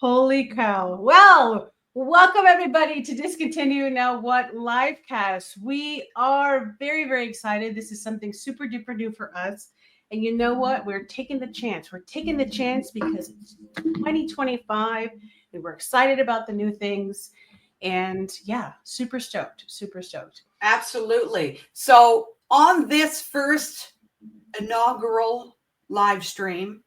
Holy cow. Well, welcome everybody to Discontinued Now What Livecast. We are very, very excited. This is something super duper new for us. And you know what? We're taking the chance. We're taking the chance because it's 2025 and we're excited about the new things. And yeah, super stoked, super stoked. Absolutely. So on this first inaugural live stream,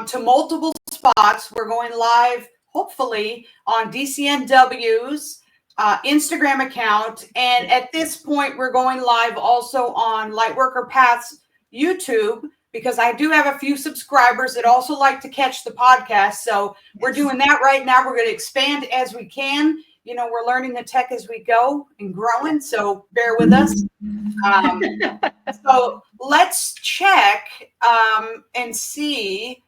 to multiple spots, we're going live, hopefully, on DCNW's Instagram account. And at this point, we're going live also on Lightworkerpathfl's YouTube, because I do have a few subscribers that also like to catch the podcast. So we're doing that right now. We're going to expand as we can. You know, we're learning the tech as we go and growing, so bear with us. So let's check and see.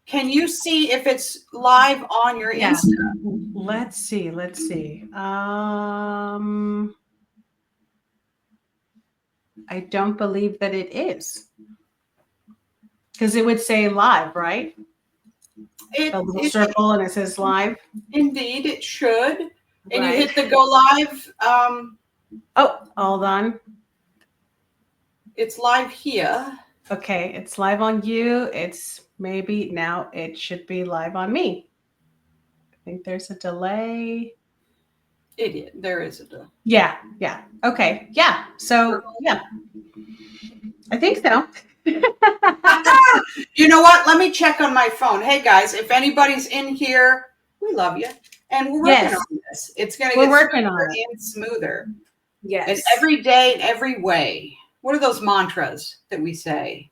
Can you see if it's live on your Insta? Let's see. I don't believe that it is. Because it would say live, right? A little circle and it says live. Indeed, it should. And you hit the go live. Oh, hold on. It's live here. Okay, it's live on you. It's maybe now it should be live on me. I think there's a delay. Idiot. There is a delay. Yeah. Okay. Yeah. So, yeah. I think so. You know what? Let me check on my phone. Hey, guys, if anybody's in here, we love you. And we're working on this. It's going to get smoother and smoother. Yes. And every day and every way. What are those mantras that we say?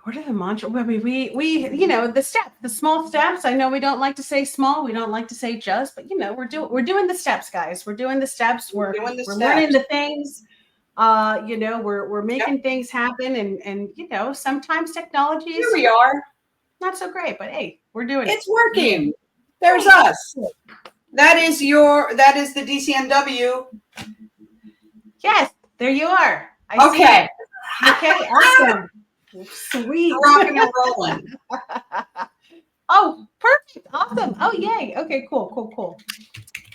What are the mantras? I mean, we you know, the small steps. I know we don't like to say small. We don't like to say just, but you know, we're doing the steps, guys. We're doing the steps. We're learning the things. You know, we're making things happen, and you know, sometimes technology is here we are. Not so great, but hey, we're doing it. It's working. There's us. That is the DCNW. Yes, there you are. Okay. Okay, awesome. Sweet. Rocking and rolling. Oh, perfect. Awesome. Oh, yay. Okay, cool.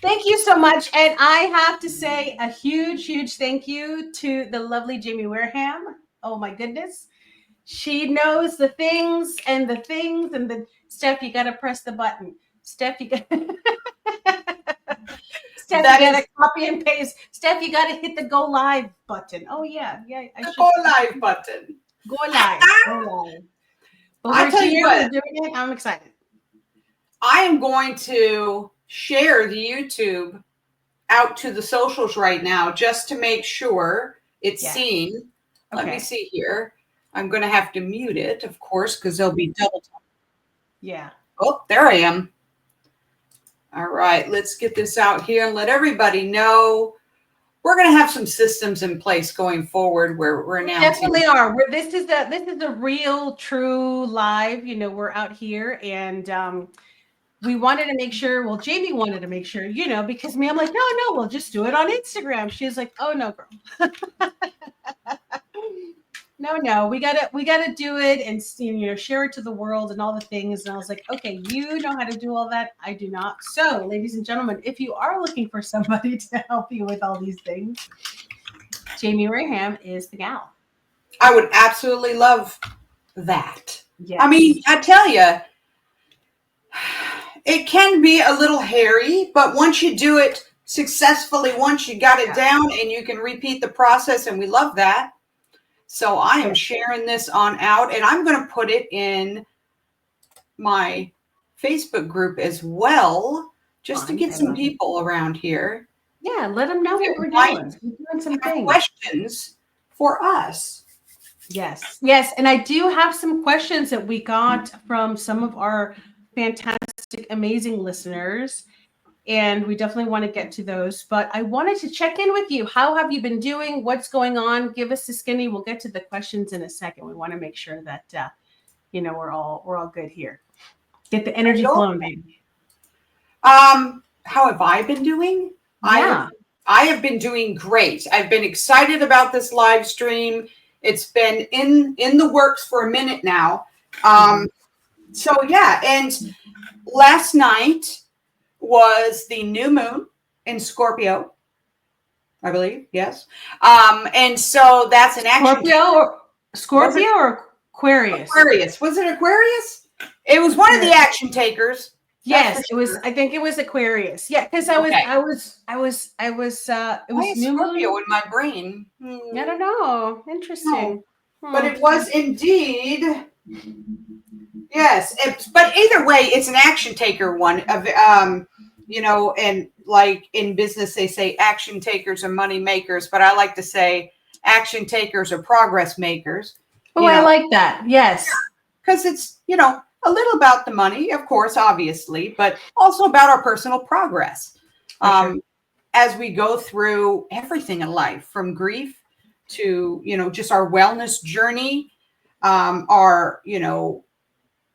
Thank you so much. And I have to say a huge thank you to the lovely Jamie Wareham. Oh my goodness. She knows the things and the Steph, you got to press the button. Steph, you got to copy and paste. Steph, you got to hit the go live button. Oh yeah. The go live button. Go live. But I tell you what, doing it. I'm excited. I am going to share the YouTube out to the socials right now just to make sure it's seen. Let me see here. I'm going to have to mute it, of course, because there'll be double time. Yeah. Oh, there I am. All right, let's get this out here and let everybody know. We're going to have some systems in place going forward where we're announcing. Definitely are. This is a real, true live. You know, we're out here and we wanted to make sure. Well, Jamie wanted to make sure, you know, because I'm like, no, we'll just do it on Instagram. She's like, oh no, girl. No, we gotta do it and you know, share it to the world and all the things. And I was like, okay, you know how to do all that. I do not. So, ladies and gentlemen, if you are looking for somebody to help you with all these things, Jamie Wareham is the gal. I would absolutely love that. Yes. I mean, I tell you, it can be a little hairy, but once you do it successfully, once you got it down and you can repeat the process, and we love that. So I am sharing this on out, and I'm going to put it in my Facebook group as well, just to get some people around here. Yeah, let them know what we're doing. We're doing some things. Questions for us. Yes, and I do have some questions that we got from some of our fantastic, amazing listeners. And we definitely want to get to those. But I wanted to check in with you. How have you been doing? What's going on? Give us a skinny. We'll get to the questions in a second. We want to make sure that you know, we're all good here. Get the energy flowing, baby. How have I been doing? Yeah. I have been doing great. I've been excited about this live stream. It's been in the works for a minute now. So yeah, and last night was the new moon in Scorpio, I believe. Yes. And so that's an action. Scorpio or Aquarius? Aquarius. Was it Aquarius? It was one of the action takers. Yes, it was. I think it was Aquarius. Yeah, because it was new Scorpio moon in my brain. I don't know. Interesting. No. But it was indeed. Yes, but either way, it's an action taker one. And like in business, they say action takers are money makers, but I like to say action takers are progress makers. Oh, I like that. Yes, because it's a little about the money, of course, obviously, but also about our personal progress as we go through everything in life, from grief to, just our wellness journey, our,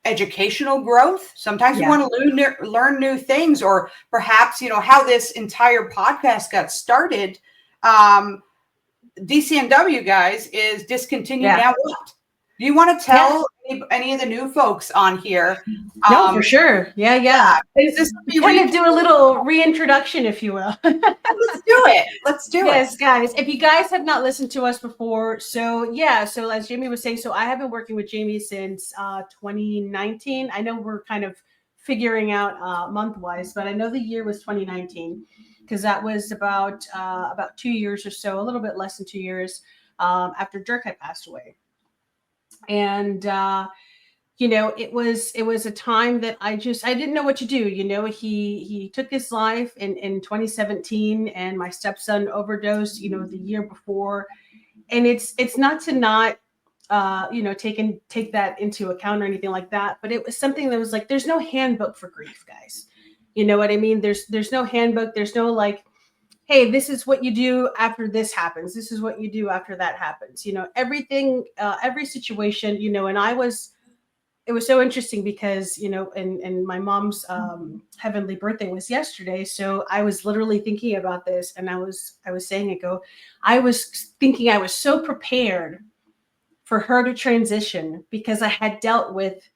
educational growth. Sometimes we want to learn new things, or perhaps, how this entire podcast got started. DCNW, guys, is discontinued. Now what? Do you want to tell any of the new folks on here? No, for sure. Yeah. Kind of do a little reintroduction, if you will. Let's do it. Yes, guys. If you guys have not listened to us before, so as Jamie was saying, so I have been working with Jamie since 2019. I know we're kind of figuring out month-wise, but I know the year was 2019 because that was about 2 years or so, a little bit less than 2 years after Dirk had passed away. And it was a time that I didn't know what to do. He took his life in 2017, and my stepson overdosed the year before. And it's not to take that into account or anything like that, but it was something that was like, there's no handbook for grief, guys. You know what I mean? There's no handbook. There's no like, hey, this is what you do after this happens. This is what you do after that happens. Everything, every situation, and it was so interesting because, and my mom's heavenly birthday was yesterday. So I was literally thinking about this, and I was saying I was thinking I was so prepared for her to transition because I had dealt with,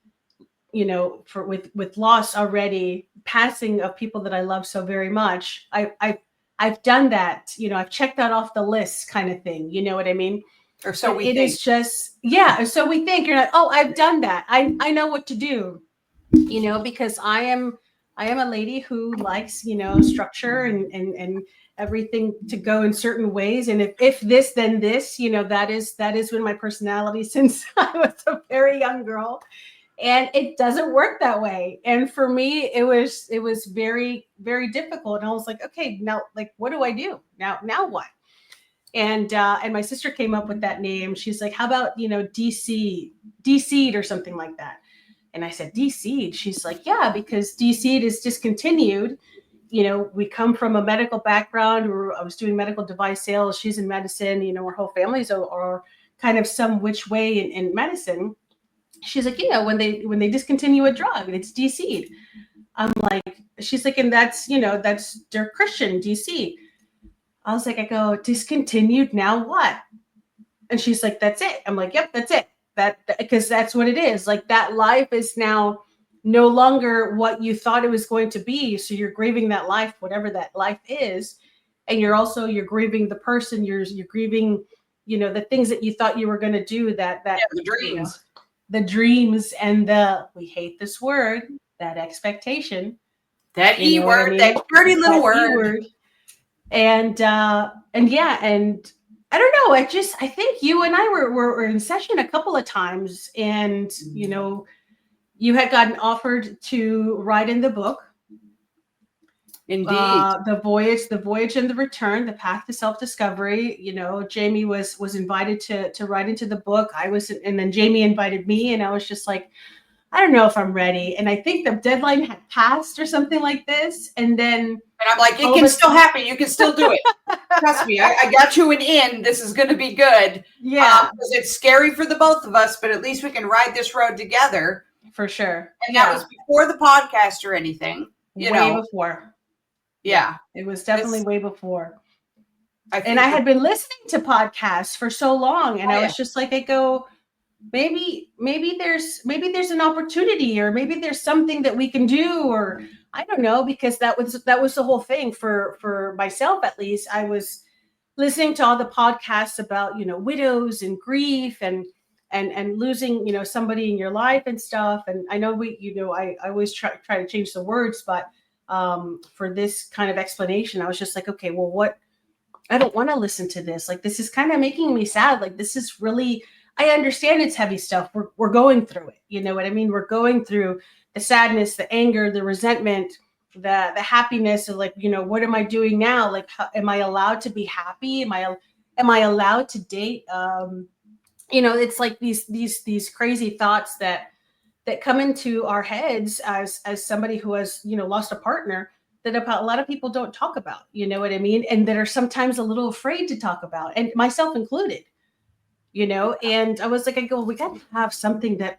with loss already, passing of people that I love so very much. I've done that, I've checked that off the list kind of thing. You know what I mean? Or so we think. It is just, so we think. You're like, oh, I've done that. I know what to do, because I am a lady who likes, structure and everything to go in certain ways. And if this, then this, that is been my personality since I was a very young girl. And it doesn't work that way. And for me, it was very, very difficult. And I was like, okay, now, like, what do I do now? Now what? And my sister came up with that name. She's like, how about, DC'd or something like that. And I said, DC'd. She's like, yeah, because DC'd is discontinued. We come from a medical background, or I was doing medical device sales. She's in medicine, our whole families are kind of some which way in medicine. She's like, when they discontinue a drug, it's DC'd. I'm like, she's like, and that's they're Christian, DC. I was like, I go, discontinued, now what? And she's like, that's it. I'm like, yep, that's it. Because that's what it is. Like, that life is now no longer what you thought it was going to be. So you're grieving that life, whatever that life is. And you're grieving the person, you're grieving, the things that you thought you were going to do, the dreams. The dreams and we hate this word, that expectation. That E word, that dirty little word. And I don't know. I think you and I were in session a couple of times, and, you had gotten offered to write in the book. Indeed. The voyage and the return, the path to self-discovery. Jamie was invited to write into the book. And then Jamie invited me, and I was just like, I don't know if I'm ready. And I think the deadline had passed or something like this. And I'm like, it can still happen. You can still do it. Trust me. I got you an in. This is going to be good. Yeah. Because it's scary for the both of us, but at least we can ride this road together. For sure. And that was before the podcast or anything. Way before. Yeah. It was definitely way before. I had been listening to podcasts for so long, and I was just like, maybe there's an opportunity, or maybe there's something that we can do, or I don't know, because that was the whole thing for myself. At least I was listening to all the podcasts about, widows and grief and losing, somebody in your life and stuff. And I know I always try to change the words, but for this kind of explanation, I was just like, okay, well, what, I don't want to listen to this. Like, this is kind of making me sad. Like, this is really, I understand it's heavy stuff. We're going through it. You know what I mean? We're going through the sadness, the anger, the resentment, the happiness of, like, what am I doing now? Like, am I allowed to be happy? Am I allowed to date? It's like these crazy thoughts that come into our heads as somebody who has, lost a partner, that about a lot of people don't talk about, you know what I mean? And that are sometimes a little afraid to talk about, and myself included, and I was like, I go, we got to have something that,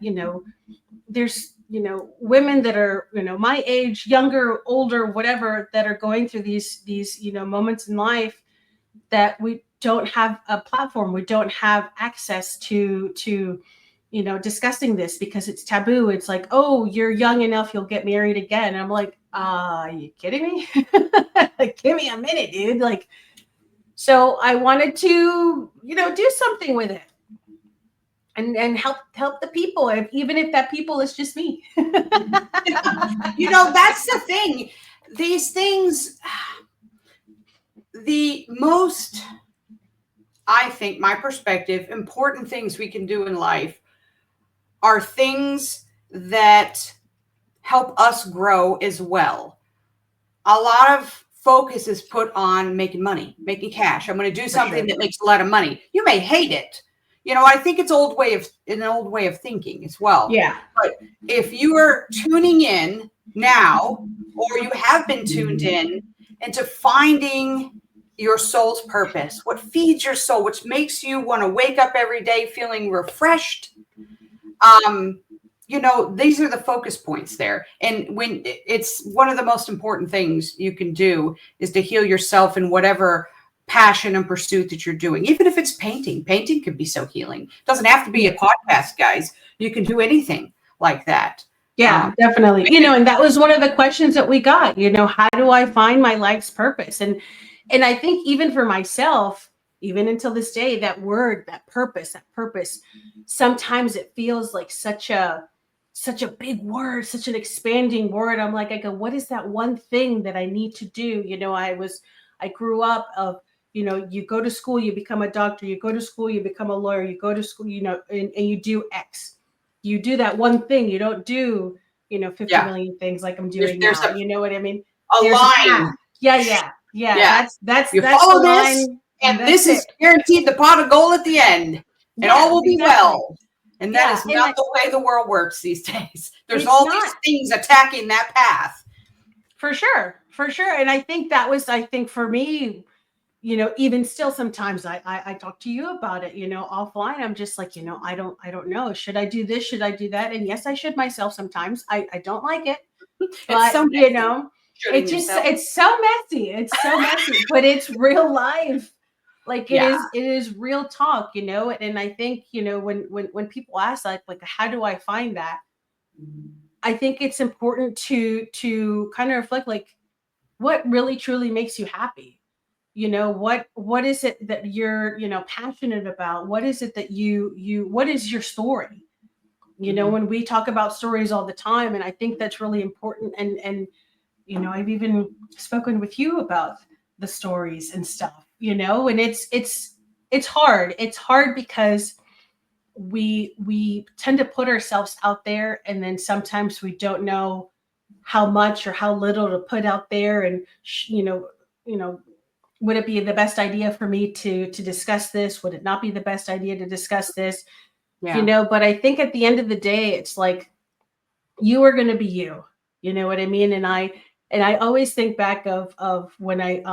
there's, women that are, my age, younger, older, whatever, that are going through these, moments in life, that we don't have a platform, we don't have access to discussing this, because it's taboo. It's like, oh, you're young enough, you'll get married again. And I'm like, are you kidding me? Like, give me a minute, dude. Like, so I wanted to, do something with it and help the people, even if that people is just me. That's the thing. These things, the most, I think, my perspective, important things we can do in life are things that help us grow as well. A lot of focus is put on making money, making cash. I'm going to do something that makes a lot of money. You may hate it. I think it's an old way of thinking as well. Yeah. But if you are tuning in now, or you have been tuned in into finding your soul's purpose, what feeds your soul, which makes you want to wake up every day feeling refreshed, these are the focus points there. And when it's one of the most important things you can do is to heal yourself in whatever passion and pursuit that you're doing. Even if it's painting can be so healing. It doesn't have to be a podcast, guys. You can do anything like that. Yeah, definitely. And that was one of the questions that we got, how do I find my life's purpose? And I think even for myself, even until this day, that word, that purpose, sometimes it feels like such a big word, such an expanding word. I'm like, I go, what is that one thing that I need to do? I grew up of, you go to school, you become a doctor, you go to school, you become a lawyer, you go to school, and you do X. You do that one thing. You don't do, 50 million things like I'm doing now. You know what I mean? There's line. Yeah. That's you follow this, and this is guaranteed the pot of gold at the end, and all will be well. And that is not the way the world works these days. There's all these things attacking that path. For sure. And I think that was, for me, even still, sometimes I talk to you about it, offline. I'm just like, I don't know. Should I do this? Should I do that? And yes, I should myself sometimes. I don't like it, but so it's so messy. It's so messy, but it's real life. Like it is real talk, and I think, when people ask like, how do I find that? I think it's important to kind of reflect, like, what really truly makes you happy. What is it that you're, passionate about? What is it that what is your story? When we talk about stories all the time, and I think that's really important. And I've even spoken with you about the stories and stuff, and it's hard. It's hard because we tend to put ourselves out there, and then sometimes we don't know how much or how little to put out there. And, would it be the best idea for me to discuss this? Would it not be the best idea to discuss this? But I think at the end of the day, it's like, you are going to be you. You know what I mean? And I always think back of when I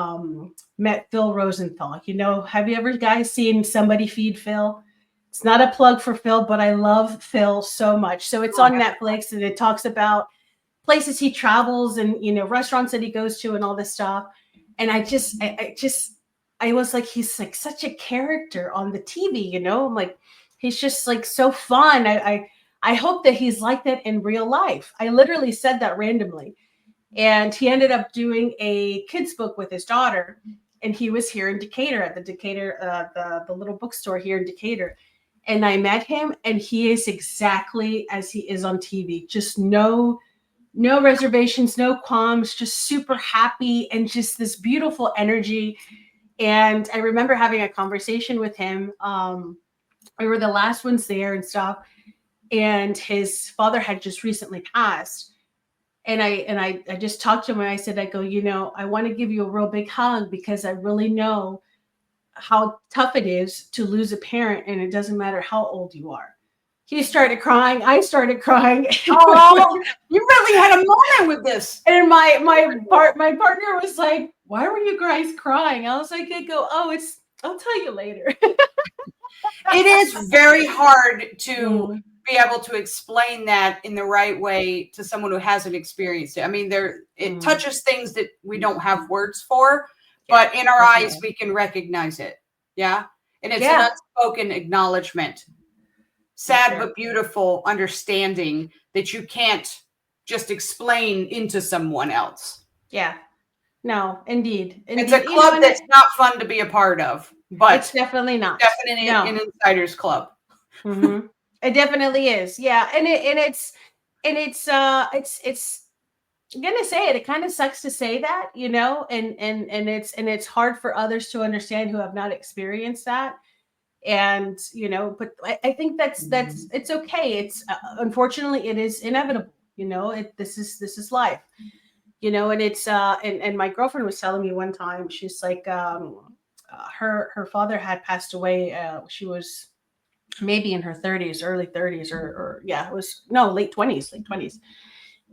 met Phil Rosenthal. Have you ever guys seen Somebody Feed Phil? It's not a plug for Phil, but I love Phil so much. So it's on Netflix, and it talks about places he travels and, restaurants that he goes to and all this stuff. And I was like, he's like such a character on the TV, I'm like, he's just like so fun. I hope that he's like that in real life. I literally said that randomly. And he ended up doing a kids book with his daughter. And he was here in Decatur at the Decatur, the little bookstore here in Decatur. And I met him, and he is exactly as he is on TV. Just no reservations, no qualms, just super happy and just this beautiful energy. And I remember having a conversation with him. We were the last ones there and stuff. And his father had just recently passed. And I just talked to him, and I said, I go, I want to give you a real big hug, because I really know how tough it is to lose a parent, and it doesn't matter how old you are. He started crying. I started crying. Oh, you really had a moment with this. And my partner was like, "Why were you guys crying?" I was like, I'll tell you later. It is very hard to be able to explain that in the right way to someone who hasn't experienced it. I mean, it touches things that we don't have words for, but in our eyes, we can recognize it. Yeah. And it's an unspoken acknowledgement. Sad but beautiful understanding that you can't just explain into someone else. Yeah. No, indeed. It's a club that's not fun to be a part of, but it's definitely not. Definitely an insider's club. Mm-hmm. It definitely is. Yeah. And it's I'm gonna say it. It kind of sucks to say that, and it's hard for others to understand who have not experienced that. And but I think that's it's okay. It's unfortunately it is inevitable. This is life. And it's and my girlfriend was telling me one time, she's like, her father had passed away. She was maybe in her 30s, early 30s, or it was late 20s.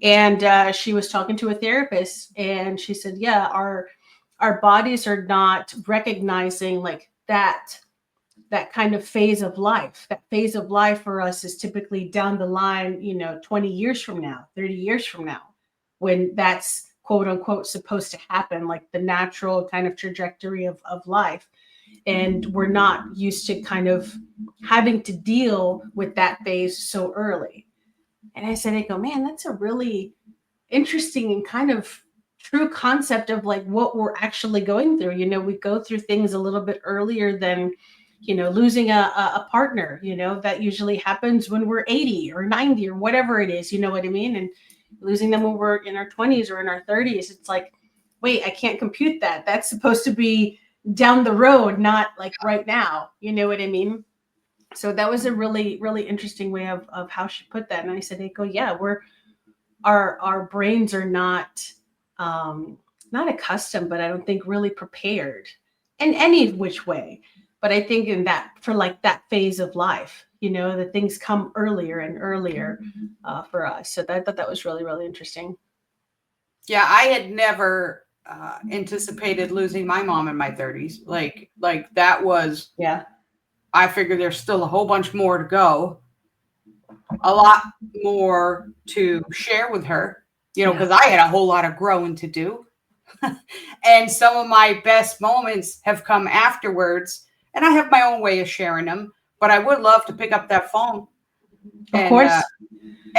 And she was talking to a therapist, and she said, yeah, our bodies are not recognizing like that kind of phase of life. That phase of life for us is typically down the line, 20 years from now, 30 years from now, when that's quote unquote supposed to happen, like the natural kind of trajectory of life. And we're not used to kind of having to deal with that phase so early. And I said, man, that's a really interesting and kind of true concept of like what we're actually going through. We go through things a little bit earlier than, losing a partner, that usually happens when we're 80 or 90 or whatever it is, you know what I mean? And losing them when we're in our 20s or in our 30s, it's like, wait, I can't compute that. That's supposed to be down the road, not like right now. You know what I mean? So that was a really, really interesting way of how she put that. And I said, yeah, our brains are not accustomed, but I don't think really prepared in any which way. But I think in that, for like that phase of life, that things come earlier and earlier for us. So I thought that was really, really interesting. Yeah, I had never anticipated losing my mom in my 30s. Like that was, I figured there's still a whole bunch more to go, a lot more to share with her, because I had a whole lot of growing to do. And some of my best moments have come afterwards, and I have my own way of sharing them, but I would love to pick up that phone. Of course.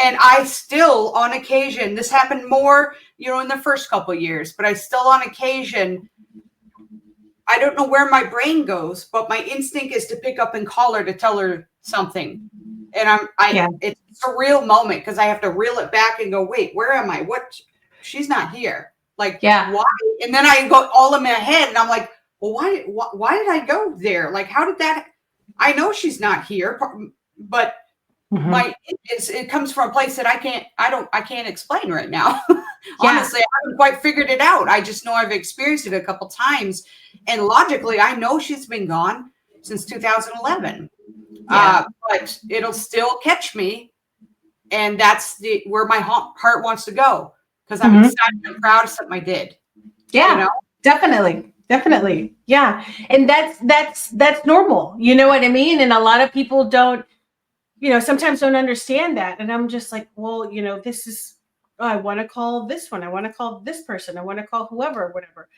And I still, on occasion, this happened more, in the first couple of years, but I still, on occasion, I don't know where my brain goes, but my instinct is to pick up and call her to tell her something. And it's a real moment, because I have to reel it back and go, wait, where am I? What? She's not here. Like, why? And then I go all in my head, and I'm like, well, why did I go there? Like, how did that? I know she's not here, but it comes from a place that I can't explain right now. Honestly, I haven't quite figured it out. I just know I've experienced it a couple times, and logically, I know she's been gone since 2011. But it'll still catch me, and that's where my heart wants to go, because I'm excited and proud of something I did. Yeah, definitely. Yeah. And that's normal. You know what I mean? And a lot of people don't, sometimes don't understand that. And I'm just like, well, this is, I want to call this one. I want to call this person. I want to call whoever, whatever.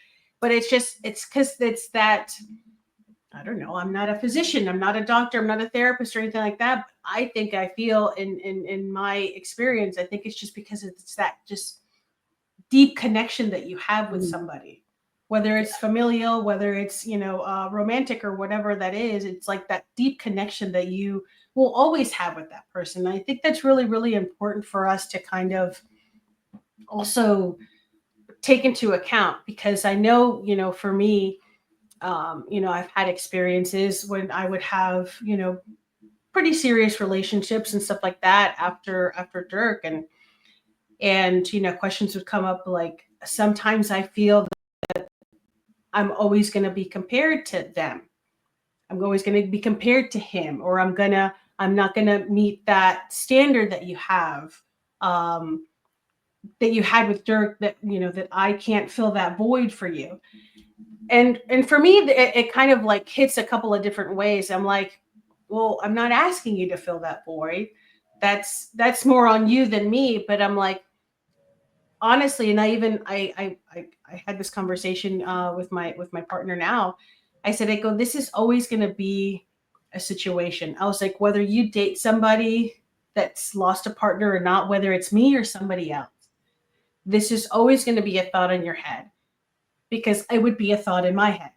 But it's because it's that I don't know, I'm not a physician, I'm not a doctor, I'm not a therapist or anything like that. But I feel in my experience, I think it's just because it's that just deep connection that you have with somebody, whether it's familial, whether it's, romantic or whatever that is. It's like that deep connection that you will always have with that person. I think that's really, really important for us to kind of also take into account, because I know, for me, I've had experiences when I would have, pretty serious relationships and stuff like that after Dirk, and questions would come up like, sometimes I feel that I'm always going to be compared to them. I'm always going to be compared to him, or I'm not going to meet that standard that you have, that you had with Dirk, that, that I can't fill that void for you. And for me, it kind of like hits a couple of different ways. I'm like, well, I'm not asking you to fill that void. That's more on you than me. But I'm like, honestly, and I had this conversation with my partner now. I said, I go, this is always going to be a situation. I was like, whether you date somebody that's lost a partner or not, whether it's me or somebody else, this is always going to be a thought in your head, because it would be a thought in my head.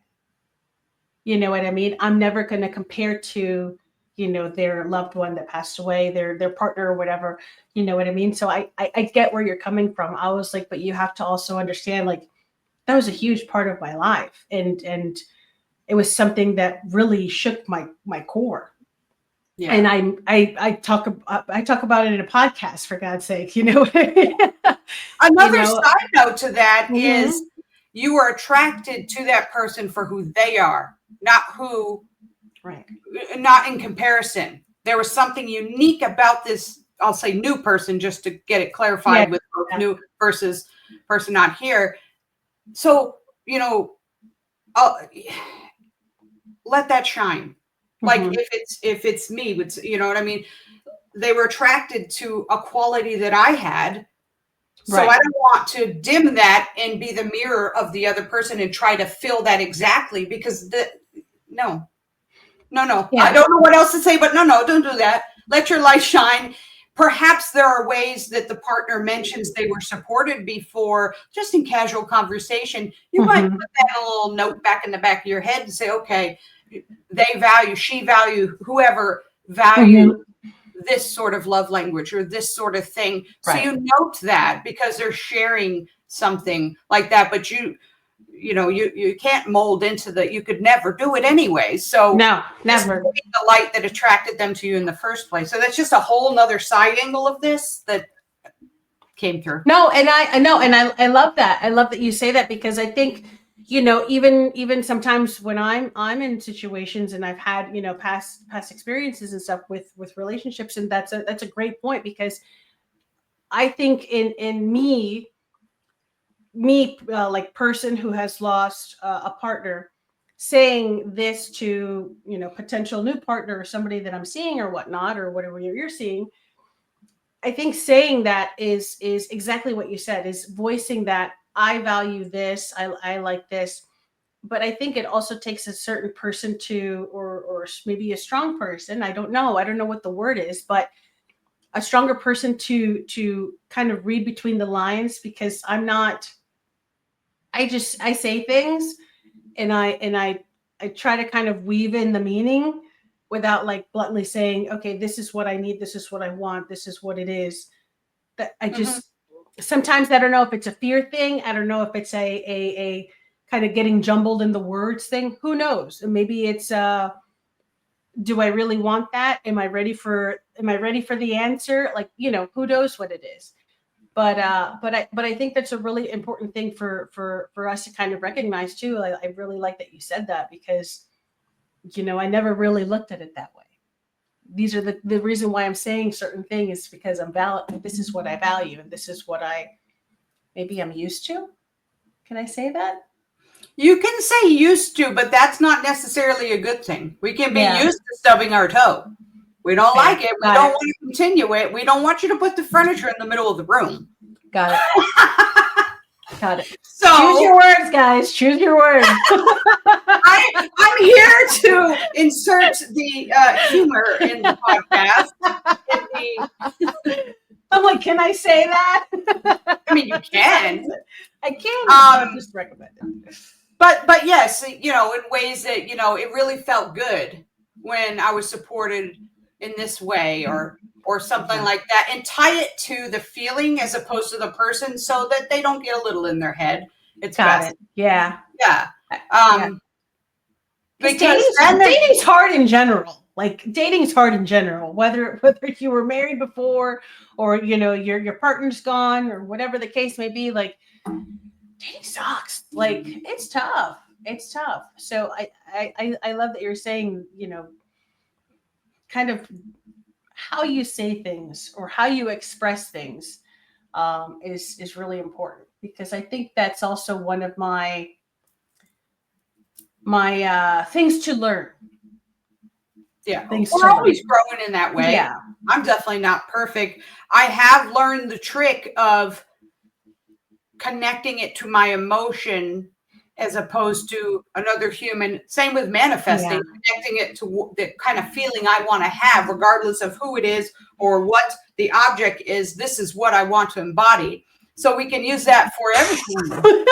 You know what I mean? I'm never going to compare to, their loved one that passed away, their partner or whatever. You know what I mean? So I get where you're coming from. I was like, but you have to also understand, like, that was a huge part of my life. And it was something that really shook my core. Yeah. And I talk about it in a podcast, for God's sake, Another side note to that is, you are attracted to that person for who they are, not in comparison. There was something unique about this, I'll say new person, just to get it clarified, with new versus person not here. So, let that shine. Like if it's me, you know what I mean? They were attracted to a quality that I had. So I don't want to dim that and be the mirror of the other person and try to fill that exactly, because no. Yeah. I don't know what else to say, but no, don't do that. Let your light shine. Perhaps there are ways that the partner mentions they were supported before, just in casual conversation. You might put that in a little note back in the back of your head and say, okay, she value, whoever value this sort of love language or this sort of thing. So you note that, because they're sharing something like that, but you can't mold into you could never do it anyway. So no, never. The light that attracted them to you in the first place. So that's just a whole nother side angle of this that came through. No, and I know, and I love that. I love that you say that, because I think, even sometimes when I'm in situations and I've had, past experiences and stuff with relationships, and that's a great point, because I think in me, like person who has lost a partner, saying this to, potential new partner or somebody that I'm seeing or whatnot, or whatever you're seeing, I think saying that is exactly what you said, is voicing that I value this, I like this. But I think it also takes a certain person to, or maybe a strong person, I don't know what the word is, but a stronger person to kind of read between the lines, because I say things and I try to kind of weave in the meaning without like bluntly saying, okay, this is what I need, this is what I want, this is what it is. That I just sometimes, I don't know if it's a fear thing, I don't know if it's a kind of getting jumbled in the words thing, who knows? And maybe it's do I really want that? Am I ready for the answer? Like, who knows what it is. But I think that's a really important thing for us to kind of recognize too. I really like that you said that, because I never really looked at it that way. These are the reason why I'm saying certain things is because this is what I value, and this is what maybe I'm used to. Can I say that? You can say used to, but that's not necessarily a good thing. We can be used to stubbing our toe. We don't like it. We don't want to continue it. We don't want you to put the furniture in the middle of the room. Got it. Got it. So choose your words, guys. Choose your words. I I'm here to insert the humor in the podcast. I'm like, can I say that? I mean, you can. I can. I just recommend it. But yes, you know, in ways that, you know, it really felt good when I was supported in this way or something like that, and tie it to the feeling as opposed to the person so that they don't get a little in their head. It's Got best. it. Yeah. Yeah. Because dating's hard in general. Like dating's hard in general, whether you were married before or, you know, your partner's gone or whatever the case may be. Like dating sucks. Like it's tough. It's tough. So I love that you're saying, you know, kind of how you say things or how you express things is really important, because I think that's also one of my things to learn. Yeah, Things we're always growing in that way. Yeah, I'm definitely not perfect. I have learned the trick of connecting it to my emotion as opposed to another human. Same with manifesting, connecting it to the kind of feeling I want to have, regardless of who it is or what the object is. This is what I want to embody. So we can use that for everything.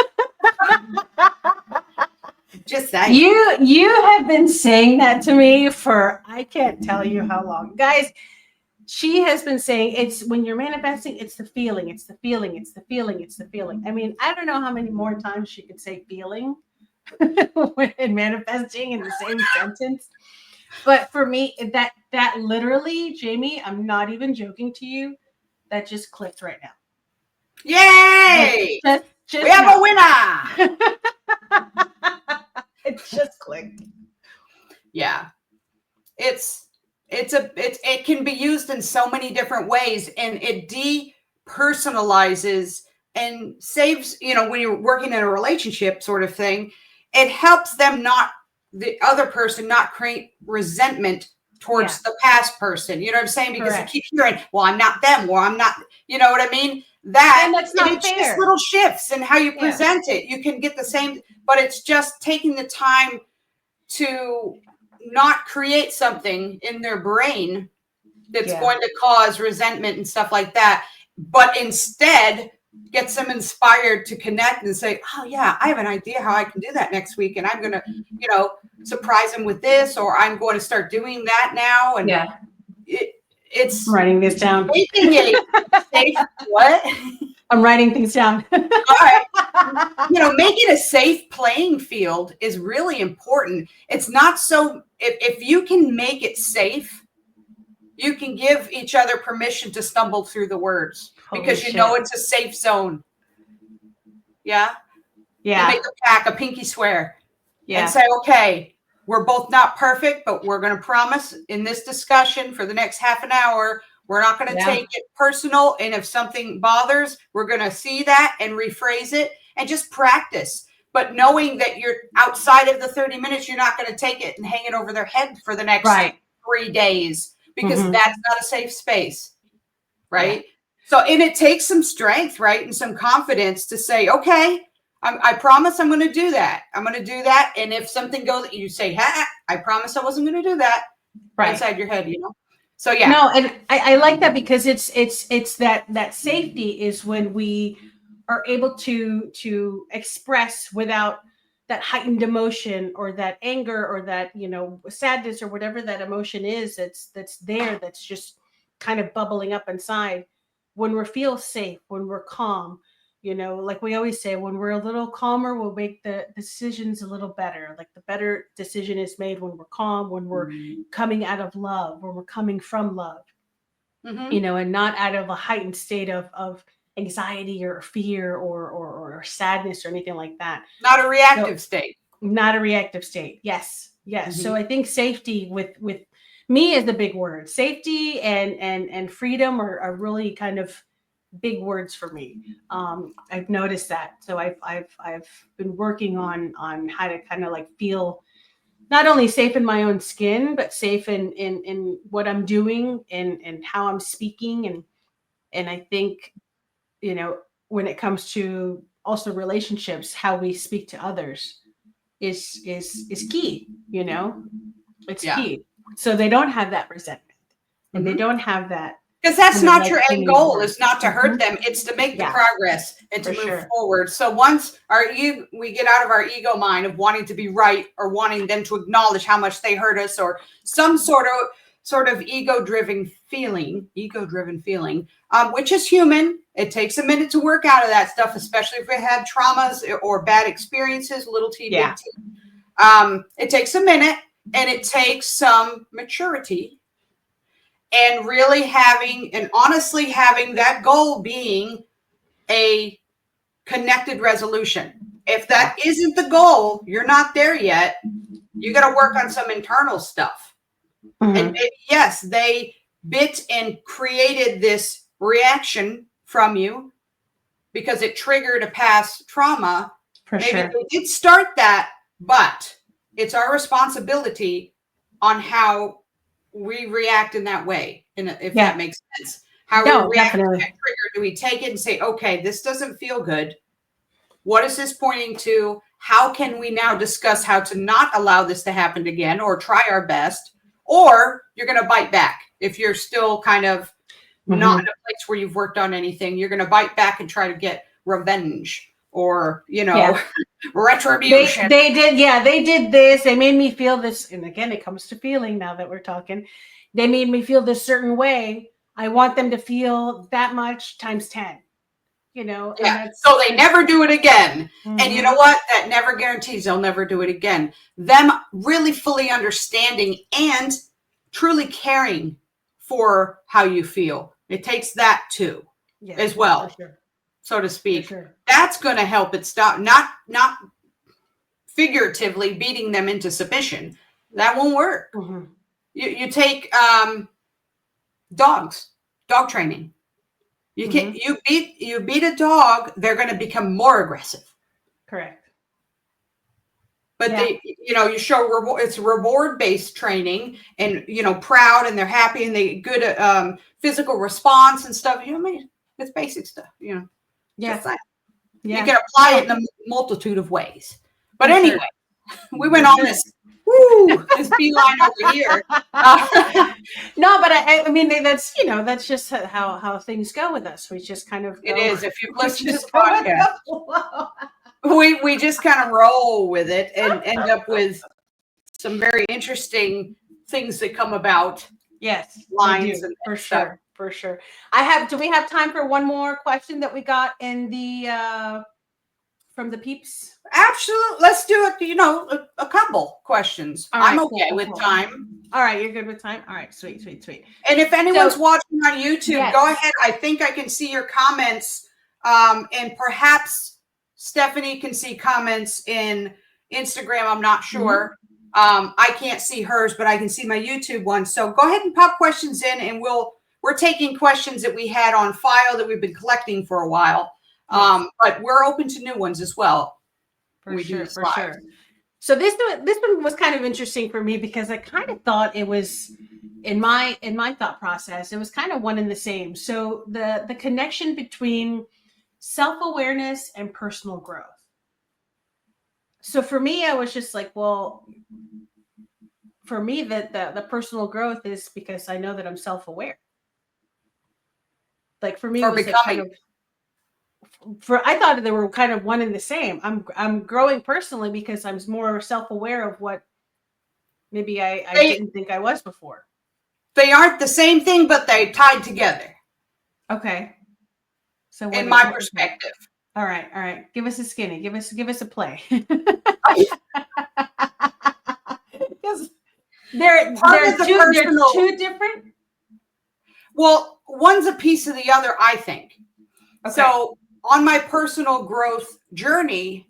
Just saying. You have been saying that to me for I can't tell you how long, guys. She has been saying it's when you're manifesting, it's the feeling, it's the feeling, it's the feeling, it's the feeling. I mean, I don't know how many more times she could say feeling when manifesting in the same sentence. But for me, that literally, Jamie, I'm not even joking to you, that just clicked right now. Yay! Just we have a winner. It just clicked. Yeah. It can be used in so many different ways, and it depersonalizes and saves, you know, when you're working in a relationship sort of thing, it helps them the other person not create resentment towards the past person. You know what I'm saying? Because you keep hearing, well, I'm not them, or I'm not, you know what I mean? That's not fair. Just little shifts in how you present it. You can get the same, but it's just taking the time to not create something in their brain that's going to cause resentment and stuff like that, but instead gets them inspired to connect and say, oh yeah, I have an idea how I can do that next week, and I'm going to, you know, surprise them with this, or I'm going to start doing that now. And it's writing this down. Making a safe what? I'm writing things down. All right. You know, making a safe playing field is really important. It's not so, if you can make it safe, you can give each other permission to stumble through the words because you know it's a safe zone. Yeah. Yeah. You make a pact, a pinky swear, and say, okay, we're both not perfect, but we're going to promise in this discussion for the next half an hour, we're not going to take it personal. And if something bothers, we're going to see that and rephrase it and just practice. But knowing that you're outside of the 30 minutes, you're not going to take it and hang it over their head for the next 3 days, because that's not a safe space. Right. Yeah. So, and it takes some strength, right? And some confidence to say, okay, I promise I'm going to do that. I'm going to do that. And if something goes, you say, ha, I promise I wasn't going to do that. Inside your head, you know? So yeah. No, and I like that, because it's that safety is when we are able to express without that heightened emotion or that anger or that, you know, sadness or whatever that emotion is that's there, that's just kind of bubbling up inside. When we feel safe, when we're calm, you know, like we always say, when we're a little calmer, we'll make the decisions a little better. Like the better decision is made when we're calm, when we're coming out of love, when we're coming from love, you know, and not out of a heightened state of anxiety or fear or sadness or anything like that. Not a reactive state. Not a reactive state. Yes. Yes. So I think safety with me is the big word. Safety and freedom are really kind of big words for me. I've noticed that. So I've been working on how to kind of like feel not only safe in my own skin, but safe in what I'm doing and how I'm speaking. And I think, you know, when it comes to also relationships, how we speak to others, is key, you know, it's Yeah. key. So they don't have that resentment and they Mhm. don't have that. Because that's kind of not like your they end need goal, work. is not to hurt Mhm. them. It's to make the Yeah. progress and to For move sure. forward. So once we get out of our ego mind of wanting to be right or wanting them to acknowledge how much they hurt us or some sort of ego-driven feeling, which is human. It takes a minute to work out of that stuff, especially if we had traumas or bad experiences, little t, Yeah. big T. It takes a minute and it takes some maturity. And really having and honestly having that goal being a connected resolution. If that isn't the goal, you're not there yet. You got to work on some internal stuff. Mhm. And maybe, yes, they bit and created this reaction from you because it triggered a past trauma. For Maybe sure. they did start that, but it's our responsibility on how we react in that way, if Yeah. that makes sense. How No, we react to definitely. that trigger. Do we take it and say, okay, this doesn't feel good? What is this pointing to? How can we now discuss how to not allow this to happen again or try our best? Or you're going to bite back. If you're still kind of not in a place where you've worked on anything, you're going to bite back and try to get revenge or, Yeah. retribution. They did, yeah, they did this. They made me feel this. And again, it comes to feeling now that we're talking. They made me feel this certain way. I want them to feel that much times 10, you know, and Yeah. So they never do it again. Mhm. And you know what? That never guarantees they'll never do it again. Them really fully understanding and truly caring for how you feel. It takes that too, Yeah, as well, for sure. so to speak. For sure. That's going to help it stop. Not figuratively beating them into submission. That won't work. Mhm. You take dog training. You can you beat a dog, they're going to become more aggressive. Correct. But Yeah. they, you show reward. It's reward-based training, and proud, and they're happy, and they good at physical response and stuff. It's basic stuff. Yeah. Just like Yeah. you can apply it in a multitude of ways. But For sure. anyway, we went on this beeline over here. No, but I mean that's that's just how things go with us. We just kind of go, It is. If you've we listened to just the go with podcast, the flow. we just kind of roll with it and end up with some very interesting things that come about. Yes, Lines and for stuff. sure, for sure. Do we have time for one more question that we got in the from the peeps? Absolutely. Let's do it. A couple questions. All right, I'm cool, okay cool, with cool. time. All right, you're good with time. All right, sweet. And if anyone's watching on YouTube, Yes. go ahead. I think I can see your comments. And perhaps Stephanie can see comments in Instagram. I'm not sure. I can't see hers, but I can see my YouTube one. So go ahead and pop questions in, and we're taking questions that we had on file that we've been collecting for a while. Yes. But we're open to new ones as well. For sure. So this one was kind of interesting for me because I kind of thought it was in my thought process, it was kind of one and the same. So the connection between self-awareness and personal growth. So for me, I was just like, well, for me, that the personal growth is because I know that I'm self-aware. Like for me, it was like kind of, I thought they were kind of one and the same. I'm growing personally because I'm more self-aware of what maybe I didn't think I was before. They aren't the same thing, but they tied together. Okay. So in my perspective. All right. Give us a skinny. Give us a play. Because they're two different. Well, one's a piece of the other, I think. Okay. So on my personal growth journey,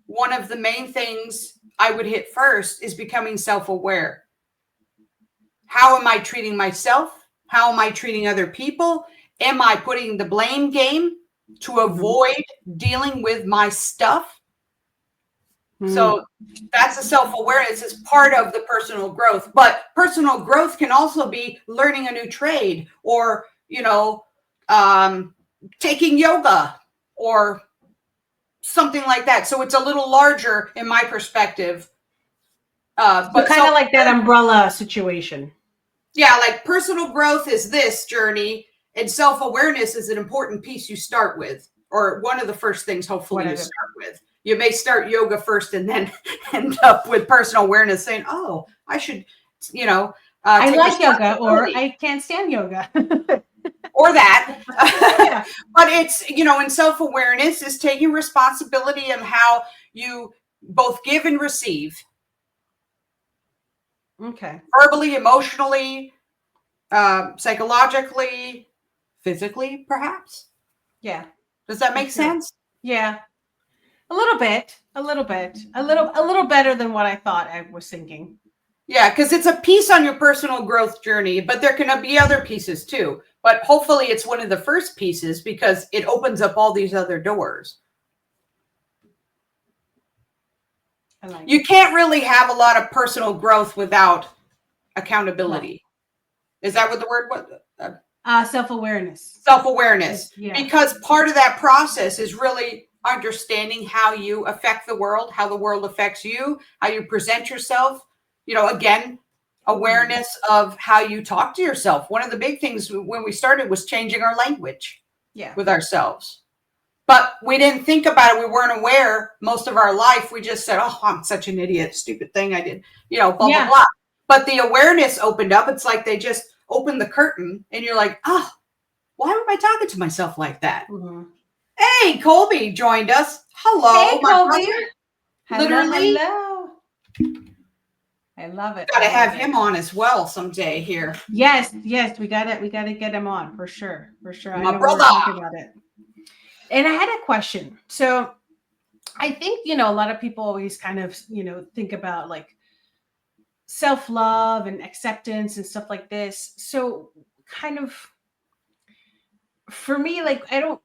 one of the main things I would hit first is becoming self-aware. How am I treating myself? How am I treating other people? Am I putting the blame game to avoid dealing with my stuff? So that's a self-awareness is part of the personal growth. But personal growth can also be learning a new trade or, taking yoga or something like that. So it's a little larger in my perspective. But kind of like that umbrella situation. Yeah, like personal growth is this journey, and self-awareness is an important piece you start with, or one of the first things hopefully you start with. You may start yoga first and then end up with personal awareness saying, oh, I should, I like yoga, or I can't stand yoga. Or that. Yeah. But it's, in self-awareness is taking responsibility of how you both give and receive. Okay. Verbally, emotionally, psychologically, physically, perhaps. Yeah. Does that make sense? Yeah. A little bit. A little better than what I thought I was thinking. Yeah, because it's a piece on your personal growth journey, but there can be other pieces too. But hopefully it's one of the first pieces because it opens up all these other doors. You can't really have a lot of personal growth without accountability. No. Is that what the word was? Self-awareness. Self-awareness. Yeah. Because part of that process is really understanding how you affect the world, how the world affects you, how you present yourself. Again, awareness of how you talk to yourself. One of the big things when we started was changing our language with ourselves. But we didn't think about it. We weren't aware most of our life. We just said, oh, I'm such an idiot, stupid thing I did, blah, blah, blah. But the awareness opened up. It's like they just opened the curtain and you're like, oh, why am I talking to myself like that? Mm-hmm. Hey, Colby joined us. Hello. Hey, Colby. Literally. Hello. I love it. Got to have him on as well someday here. Yes, we got to get him on for sure. My brother. About it. And I had a question. So I think, a lot of people always kind of, think about like self-love and acceptance and stuff like this. So kind of for me, like, I don't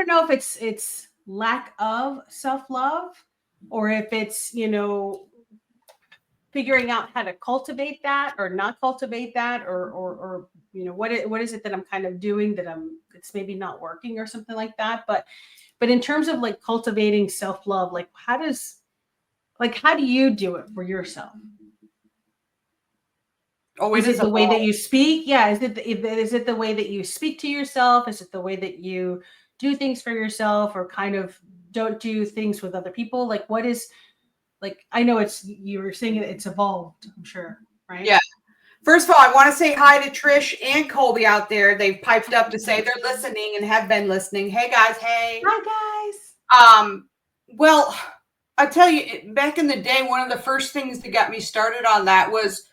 know if it's lack of self-love or if it's, figuring out how to cultivate that or not cultivate that or what is it that I'm kind of doing that it's maybe not working or something like that. But in terms of like cultivating self-love, like how do you do it for yourself? Oh, is it the way that you speak? Yeah. Is it the way that you speak to yourself? Is it the way that you do things for yourself or kind of don't do things with other people? Like what is, like, I know you were saying it's evolved, I'm sure, right? Yeah. First of all, I want to say hi to Trish and Colby out there. They've piped up to say they're listening and have been listening. Hey guys, hey. Hi guys. Well, I tell you, back in the day, one of the first things that got me started on that was,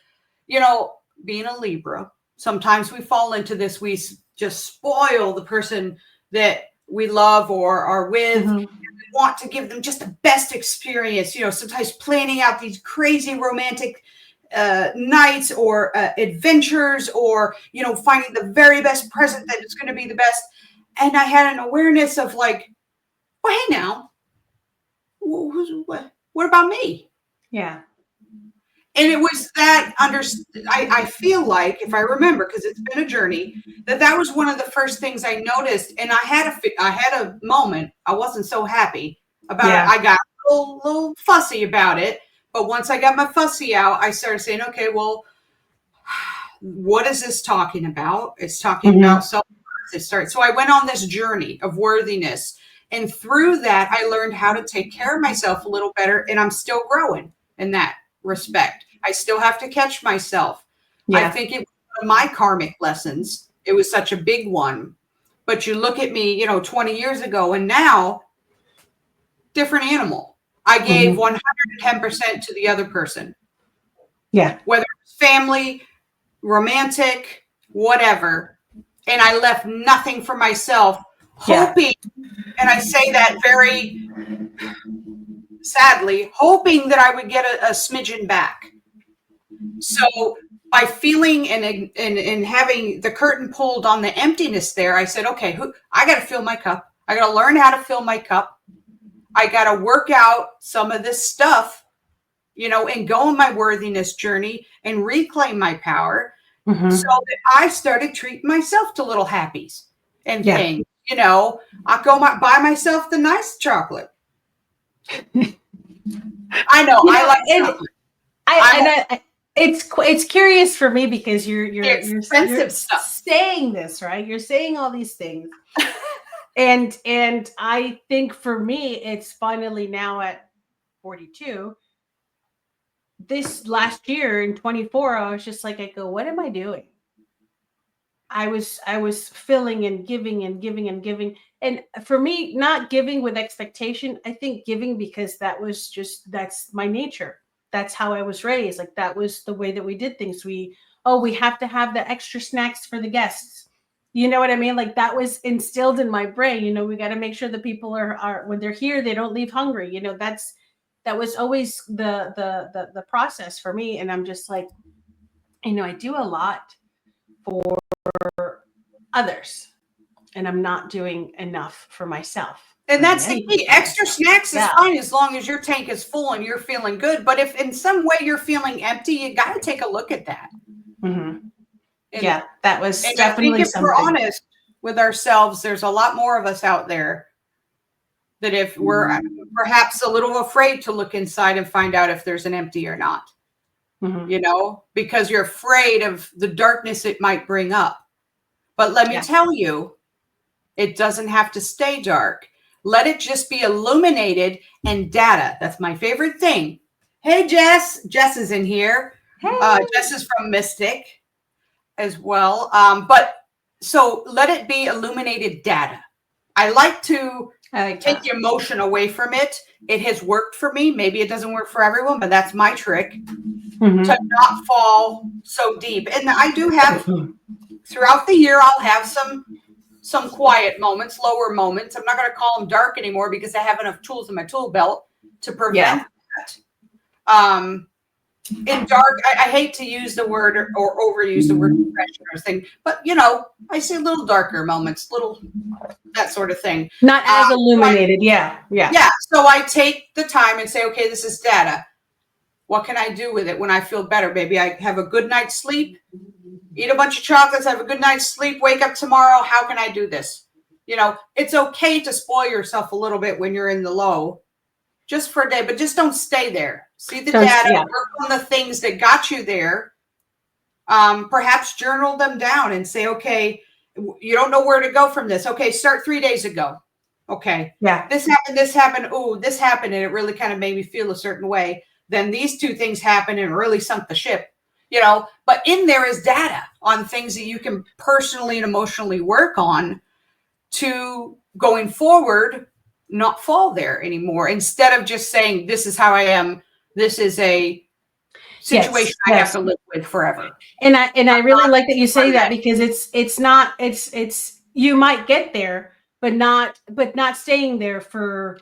being a Libra. Sometimes we fall into this. We just spoil the person that we love or are with. Mm-hmm. We want to give them just the best experience, sometimes planning out these crazy romantic nights or adventures or, finding the very best present that is going to be the best. And I had an awareness of like, well, hey now, what about me? Yeah. And it was that I feel like, if I remember, because it's been a journey, that was one of the first things I noticed. And I had a moment. I wasn't so happy about it. I got a little fussy about it. But once I got my fussy out, I started saying, okay, well, what is this talking about? It's talking about self-worth. So I went on this journey of worthiness. And through that, I learned how to take care of myself a little better. And I'm still growing in that respect. I still have to catch myself. Yeah. I think it was one of my karmic lessons. It was such a big one. But you look at me, 20 years ago and now, different animal. I gave 110% to the other person. Yeah. Whether it's family, romantic, whatever. And I left nothing for myself, hoping, and I say that very sadly, hoping that I would get a smidgen back. So by feeling and having the curtain pulled on the emptiness there, I said, okay, I got to fill my cup. I got to learn how to fill my cup. I got to work out some of this stuff, and go on my worthiness journey and reclaim my power. So that I started treating myself to little happies and things. I go buy myself the nice chocolate. I know. You I know, like and chocolate. it's curious for me because you're Expensive stuff. saying this, right? You're saying all these things. And I think for me, it's finally now at 42. This last year in 24, I was just like, I go, what am I doing? I was filling and giving and giving and giving. And for me, not giving with expectation, I think giving because that's my nature. That's how I was raised. Like that was the way that we did things. We have to have the extra snacks for the guests. You know what I mean? Like that was instilled in my brain. We got to make sure the people are when they're here, they don't leave hungry. That was always the process for me. And I'm just like, I do a lot for others, and I'm not doing enough for myself. And that's the key. Extra snacks is fine as long as your tank is full and you're feeling good. But if in some way you're feeling empty, you got to take a look at that. Mm-hmm. Yeah, that was and definitely I think if something. we're honest with ourselves, there's a lot more of us out there that if we're perhaps a little afraid to look inside and find out if there's an empty or not, because you're afraid of the darkness it might bring up. But let me tell you, it doesn't have to stay dark. Let it just be illuminated and data. That's my favorite thing. Hey, Jess. Jess is in here. Hey. Jess is from Mystic as well. But so let it be illuminated data. I like to take the emotion away from it. It has worked for me. Maybe it doesn't work for everyone, but that's my trick to not fall so deep. And I do have throughout the year, I'll have some quiet moments, lower moments. I'm not going to call them dark anymore because I have enough tools in my tool belt to prevent that. In dark, I hate to use the word or overuse the word depression or thing, but I see little darker moments, little that sort of thing. Not as illuminated. Yeah. So I take the time and say, okay, this is data. What can I do with it when I feel better? Maybe I have a good night's sleep, eat a bunch of chocolates, have a good night's sleep, wake up tomorrow. How can I do this? It's okay to spoil yourself a little bit when you're in the low, just for a day, but just don't stay there. See the data, work on the things that got you there. Perhaps journal them down and say, okay, you don't know where to go from this. Okay, start 3 days ago. Okay. Yeah. This happened. Oh, this happened. And it really kind of made me feel a certain way. Then these two things happened and really sunk the ship. But in there is data on things that you can personally and emotionally work on to going forward, not fall there anymore. Instead of just saying, this is how I am. This is a situation I have to live with forever. And I really like that you say that because it's you might get there, but not staying there for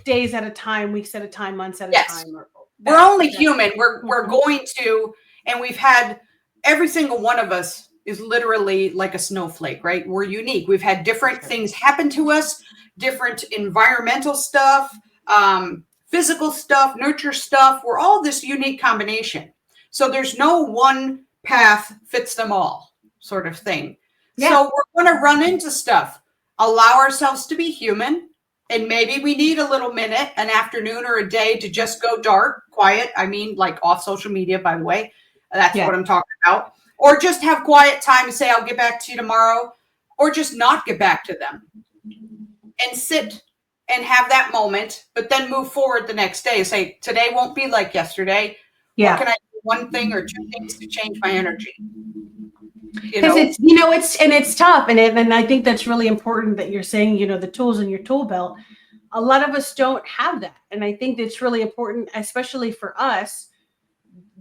days at a time, weeks at a time, months at a time. We're only human. We're going to, and we've had every single one of us is literally like a snowflake, right? We're unique. We've had different things happen to us, different environmental stuff, physical stuff, nurture stuff. We're all this unique combination. So there's no one path fits them all sort of thing. Yeah. So we're going to run into stuff. Allow ourselves to be human. And maybe we need a little minute, an afternoon or a day to just go dark, quiet. I mean, like off social media, by the way. That's what I'm talking about. Or just have quiet time and say, I'll get back to you tomorrow. Or just not get back to them. And sit and have that moment, but then move forward the next day. Say, today won't be like yesterday. Yeah. What can I do? One thing or two things to change my energy? Because it's tough. And I think that's really important that you're saying, the tools in your tool belt. A lot of us don't have that. And I think that's really important, especially for us.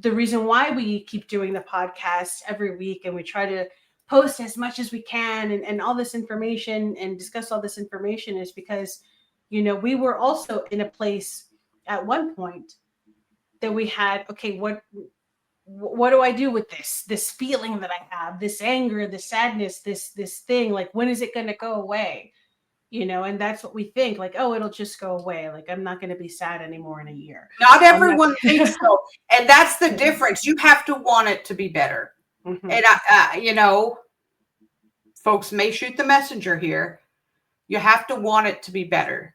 The reason why we keep doing the podcast every week and we try to post as much as we can and all this information and discuss all this information is because, we were also in a place at one point that we had, okay, what do I do with this feeling that I have, this anger, this sadness, this thing, like, when is it going to go away? And that's what we think, like, oh, it'll just go away. Like, I'm not going to be sad anymore in a year. Not everyone thinks so. And that's the difference. You have to want it to be better. Mm-hmm. And, folks may shoot the messenger here. You have to want it to be better.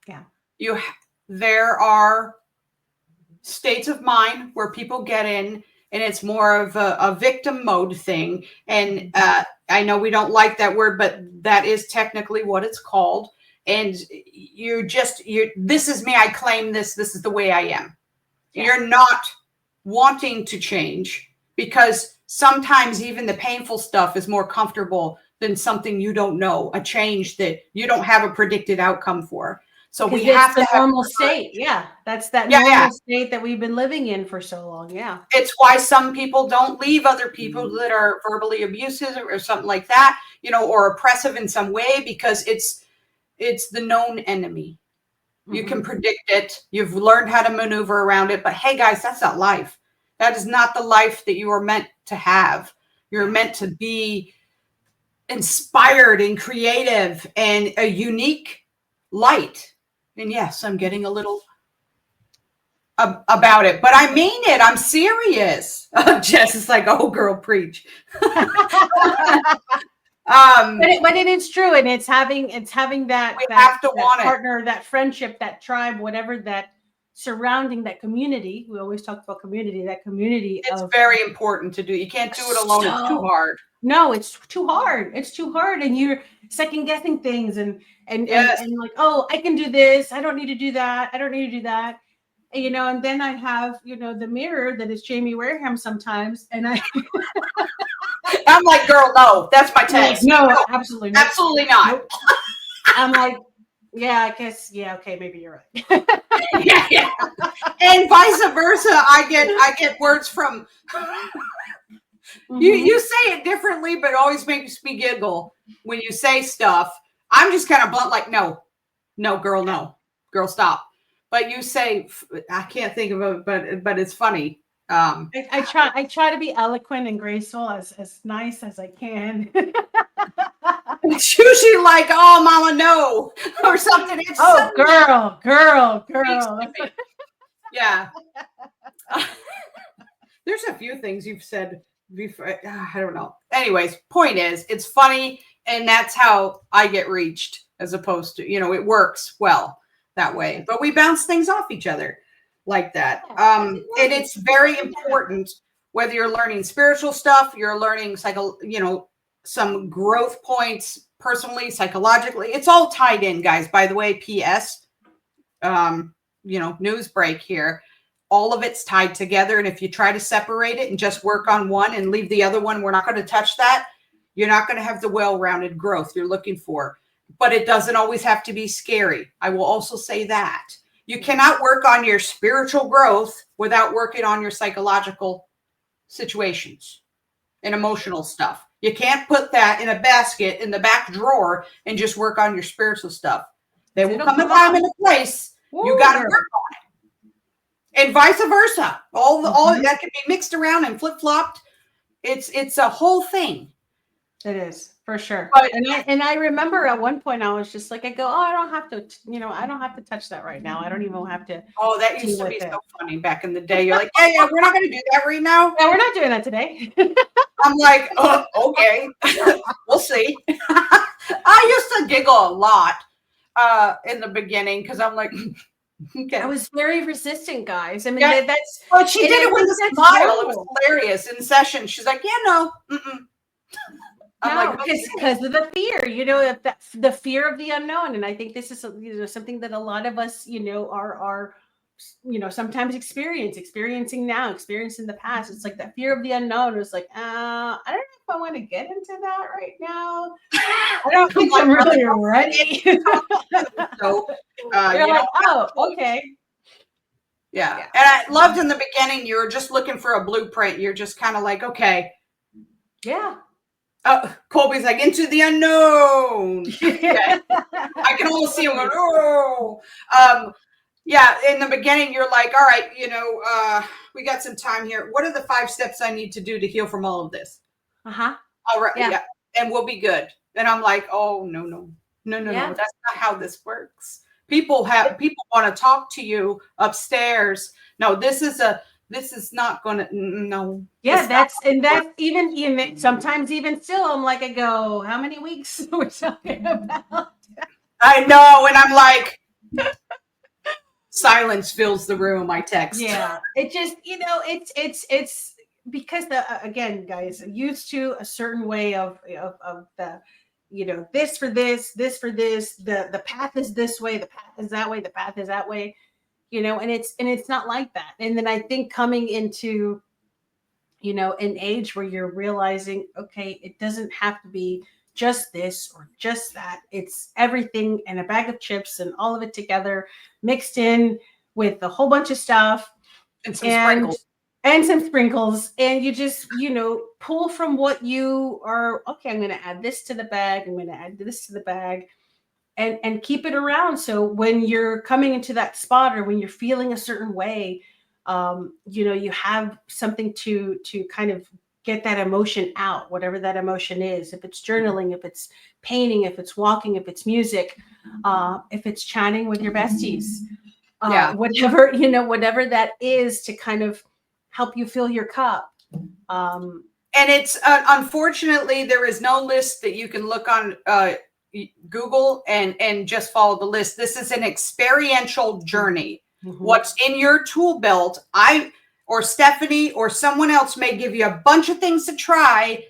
Yeah. there are states of mind where people get in, and it's more of a victim mode thing. And I know we don't like that word, but that is technically what it's called. And this is me. I claim this. This is the way I am. Yeah. You're not wanting to change, because sometimes even the painful stuff is more comfortable than something you don't know, a change that you don't have a predicted outcome for. So we have to have normal state. Yeah. That's that normal state that we've been living in for so long. Yeah. It's why some people don't leave other people that are verbally abusive or something like that, or oppressive in some way, because it's the known enemy. You can predict it. You've learned how to maneuver around it. But hey, guys, that's not life. That is not the life that you are meant to have. You're meant to be inspired and creative and a unique light. And yes, I'm getting a little about it, but I mean it. I'm serious. Jess is like, oh, girl, preach. But it is true, and it's having that have to want partner, that friendship, that tribe, whatever, that surrounding, that community. We always talk about community. That community. It's very important to do. You can't do it alone. It's too hard. No, it's too hard. It's too hard, and you're second guessing things, and like, oh, I can do this. I don't need to do that. I don't need to do that. And then I have, the mirror that is Jamie Wareham sometimes, and I'm like, girl, no, that's my test. No, absolutely not. Absolutely not. Nope. I'm like, yeah, I guess, yeah, okay, maybe you're right. yeah. And vice versa. I get words from you say it differently, but it always makes me giggle when you say stuff. I'm just kind of blunt, like, no, girl, stop. But you say, I can't think of it, but it's funny. I try to be eloquent and graceful, as nice as I can. It's usually like, oh, mama, no, or something. It's girl. Yeah. There's a few things you've said before. I don't know. Anyways, point is, it's funny, and that's how I get reached, as opposed to, it works well that way. But we bounce things off each other like that. And it's very important, whether you're learning spiritual stuff, you're learning some growth points personally, psychologically. It's all tied in, guys. By the way, P.S. News break here. All of it's tied together. And if you try to separate it and just work on one and leave the other one, we're not going to touch that. You're not going to have the well-rounded growth you're looking for. But it doesn't always have to be scary. I will also say that. You cannot work on your spiritual growth without working on your psychological situations and emotional stuff. You can't put that in a basket in the back drawer and just work on your spiritual stuff. There will come a time and a place you got to work on it. And vice versa. All that can be mixed around and flip-flopped. It's a whole thing. It is, for sure. But, and I remember at one point I was just like, I go, oh, I don't have to, I don't have to touch that right now. I don't even have to. Oh, that used to be so funny back in the day. You're like, yeah, we're not going to do that right now. Yeah, we're not doing that today. I'm like, oh, okay, we'll see. I used to giggle a lot in the beginning, because I'm like, okay. I was very resistant, guys. I mean, that's. But she did it with a smile. It was hilarious in session. She's like, yeah, no. No, because of the fear, the fear of the unknown. And I think this is something that a lot of us, are sometimes experiencing now, experiencing the past. It's like that fear of the unknown. It's like, I don't know if I want to get into that right now. I don't think I'm really ready. So, you're like, oh, okay. Yeah. And I loved in the beginning, you were just looking for a blueprint. You're just kind of like, okay. Yeah. Colby's like, into the unknown. Okay. I can almost see him going, oh. Yeah, in the beginning, you're like, all right, we got some time here. What are the 5 steps I need to do to heal from all of this? Uh-huh. All right, yeah. And we'll be good. And I'm like, oh, no. That's not how this works. People want to talk to you upstairs. No, this is not going to, no. Yeah, that's even sometimes even still, I'm like, I go, how many weeks are we talking about? I know. And I'm like, Silence fills the room, I text. Yeah. It just, it's because again, guys, used to a certain way of the, this for this for this, the path is this way, the path is that way, the path is that way, and it's not like that. And then I think coming into, an age where you're realizing, okay, it doesn't have to be just this or just that. It's everything and a bag of chips and all of it together mixed in with a whole bunch of stuff And some sprinkles. and some sprinkles. And you just, pull from what you are. Okay, I'm going to add this to the bag. I'm going to add this to the bag and keep it around. So when you're coming into that spot or when you're feeling a certain way, you have something to kind of get that emotion out, whatever that emotion is. If it's journaling, if it's painting, if it's walking, if it's music, if it's chatting with your besties, whatever that is to kind of help you fill your cup. And it's unfortunately, there is no list that you can look on Google and just follow the list. This is an experiential journey. Mm-hmm. What's in your tool belt, or Stephanie or someone else may give you a bunch of things to try.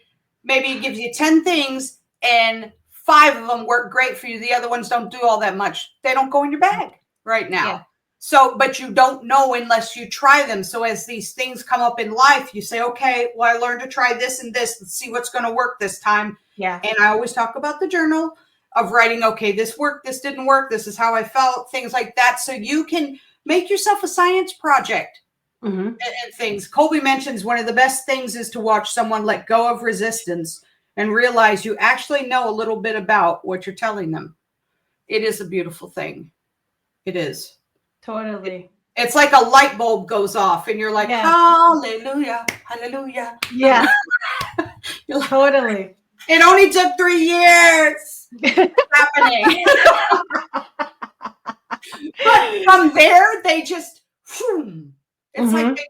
Maybe it gives you 10 things and 5 of them work great for you. The other ones don't do all that much. They don't go in your bag right now. Yeah. So, but you don't know unless you try them. So as these things come up in life, you say, okay, well, I learned to try this and this. Let's see what's going to work this time. Yeah. And I always talk about the journal of writing, okay, this worked, this didn't work. This is how I felt, things like that. So you can make yourself a science project. Mm-hmm. And things. Colby mentions one of the best things is to watch someone let go of resistance and realize you actually know a little bit about what you're telling them. It is a beautiful thing. It is. Totally. It's like a light bulb goes off and you're like, hallelujah, hallelujah. Yeah. Like, totally. It only took 3 years. It's happening. But from there, they just, it's like they just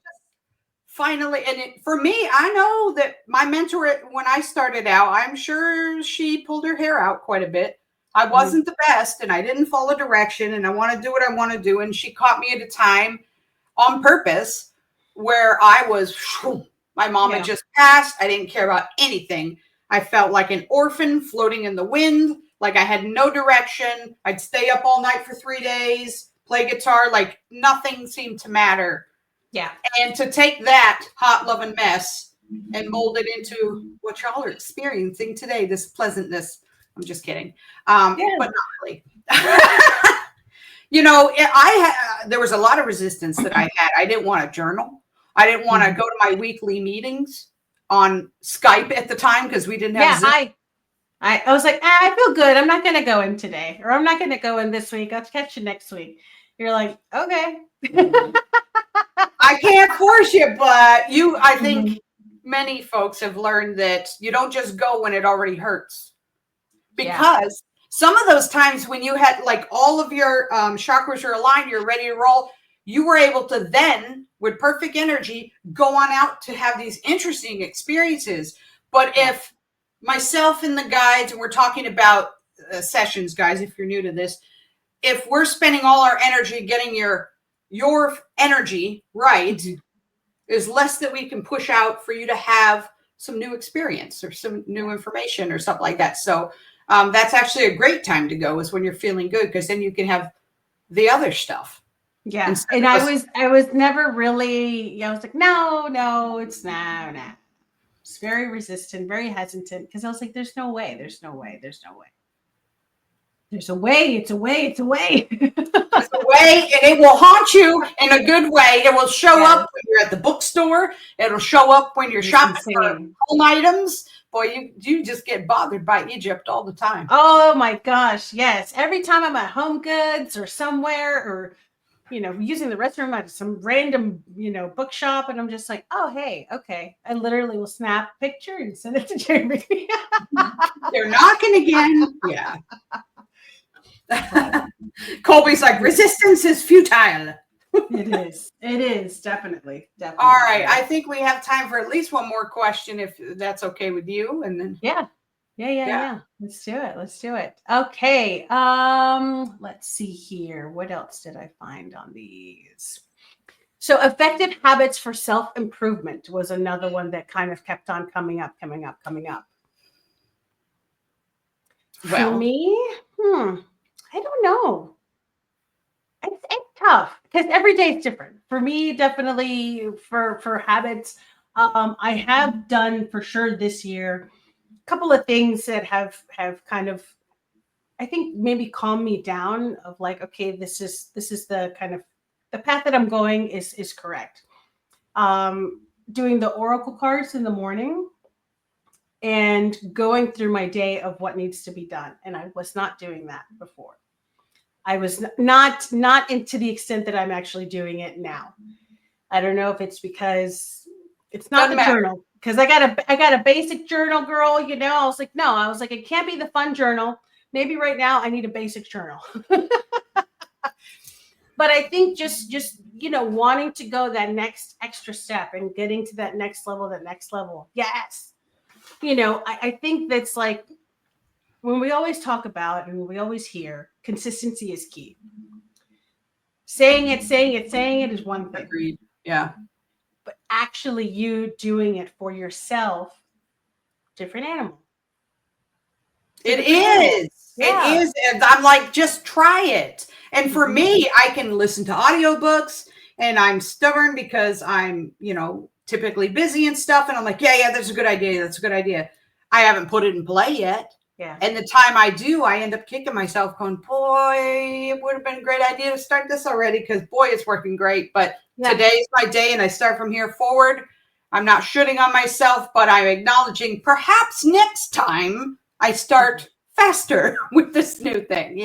finally, and for me, I know that my mentor, when I started out, I'm sure she pulled her hair out quite a bit. I wasn't the best and I didn't follow direction and I want to do what I want to do. And she caught me at a time on purpose where I was, my mom had just passed. I didn't care about anything. I felt like an orphan floating in the wind, like I had no direction. I'd stay up all night for 3 days, play guitar, like nothing seemed to matter. Yeah. And to take that hot, loving mess and mold it into what y'all are experiencing today, this pleasantness. I'm just kidding. But not really. There was a lot of resistance that I had. I didn't want to journal. I didn't want to go to my weekly meetings on Skype at the time because we didn't have Zoom. I was like, I feel good. I'm not going to go in today, or I'm not going to go in this week. I'll catch you next week. You're like, okay. I can't force you, but I think many folks have learned that you don't just go when it already hurts. Because some of those times when you had like all of your chakras are aligned, you're ready to roll, you were able to then, with perfect energy, go on out to have these interesting experiences. But if myself and the guides, and we're talking about sessions, guys, if you're new to this, if we're spending all our energy getting your energy right, there's less that we can push out for you to have some new experience or some new information or something like that. So that's actually a great time to go is when you're feeling good, because then you can have the other stuff. Yeah. And I was never really, I was like, no, it's no. It's very resistant, very hesitant, because I was like, there's no way. There's a way. It's a way. There's a way, and it will haunt you in a good way. It will show up when you're at the bookstore. It'll show up when you're shopping for home items. Boy, you just get bothered by Egypt all the time. Oh my gosh, yes. Every time I'm at Home Goods or somewhere, or using the restroom at some random bookshop, and I'm just like, oh hey, okay. I literally will snap a picture and send it to Jeremy. They're knocking again. Yeah. Colby's like, resistance is futile. It is definitely. All right, I think we have time for at least one more question, if that's okay with you, and then Yeah. Let's do it. Let's do it. Okay. Let's see here. What else did I find on these? So effective habits for self-improvement was another one that kind of kept on coming up. For Well, me, I don't know. It's tough because every day is different. For me, definitely for habits, I have done for sure this year a couple of things that have kind of, I think, maybe calmed me down of like, okay, this is the kind of the path that I'm going is correct. Doing the oracle cards in the morning and going through my day of what needs to be done, and I was not doing that before. I was not into the extent that I'm actually doing it now. I don't know if it's because it's not doesn't the matter. journal, because I got a basic journal, girl. You know, I was like, no, I was like, it can't be the fun journal. Maybe right now I need a basic journal. But I think just wanting to go that next extra step and getting to that next level. Yes. I think that's like when we always talk about and we always hear consistency is key. Saying it is one thing. Agreed. Yeah. But actually you doing it for yourself, different animal. It is. Yeah. It is. And I'm like, just try it. And for me, I can listen to audiobooks, and I'm stubborn because I'm, typically busy and stuff. And I'm like, yeah, that's a good idea. That's a good idea. I haven't put it in play yet. Yeah. And the time I do, I end up kicking myself going, boy, it would have been a great idea to start this already because, boy, it's working great. But today's my day and I start from here forward. I'm not shooting on myself, but I'm acknowledging perhaps next time I start faster with this new thing.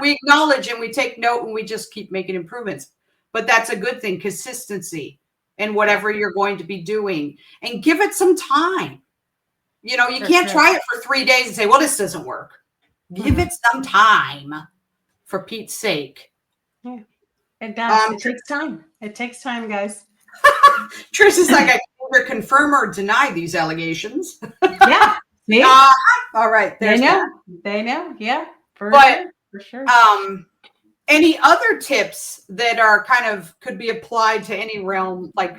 We acknowledge and we take note and we just keep making improvements. But that's a good thing, consistency in whatever you're going to be doing, and give it some time. You can't try it for 3 days and say, well, this doesn't work. Give it some time, for Pete's sake. Yeah, it does. It takes time. It takes time, guys. Trish is like, I can either confirm or deny these allegations. Yeah. See? All right. They know. Yeah. For sure. Any other tips that are could be applied to any realm, like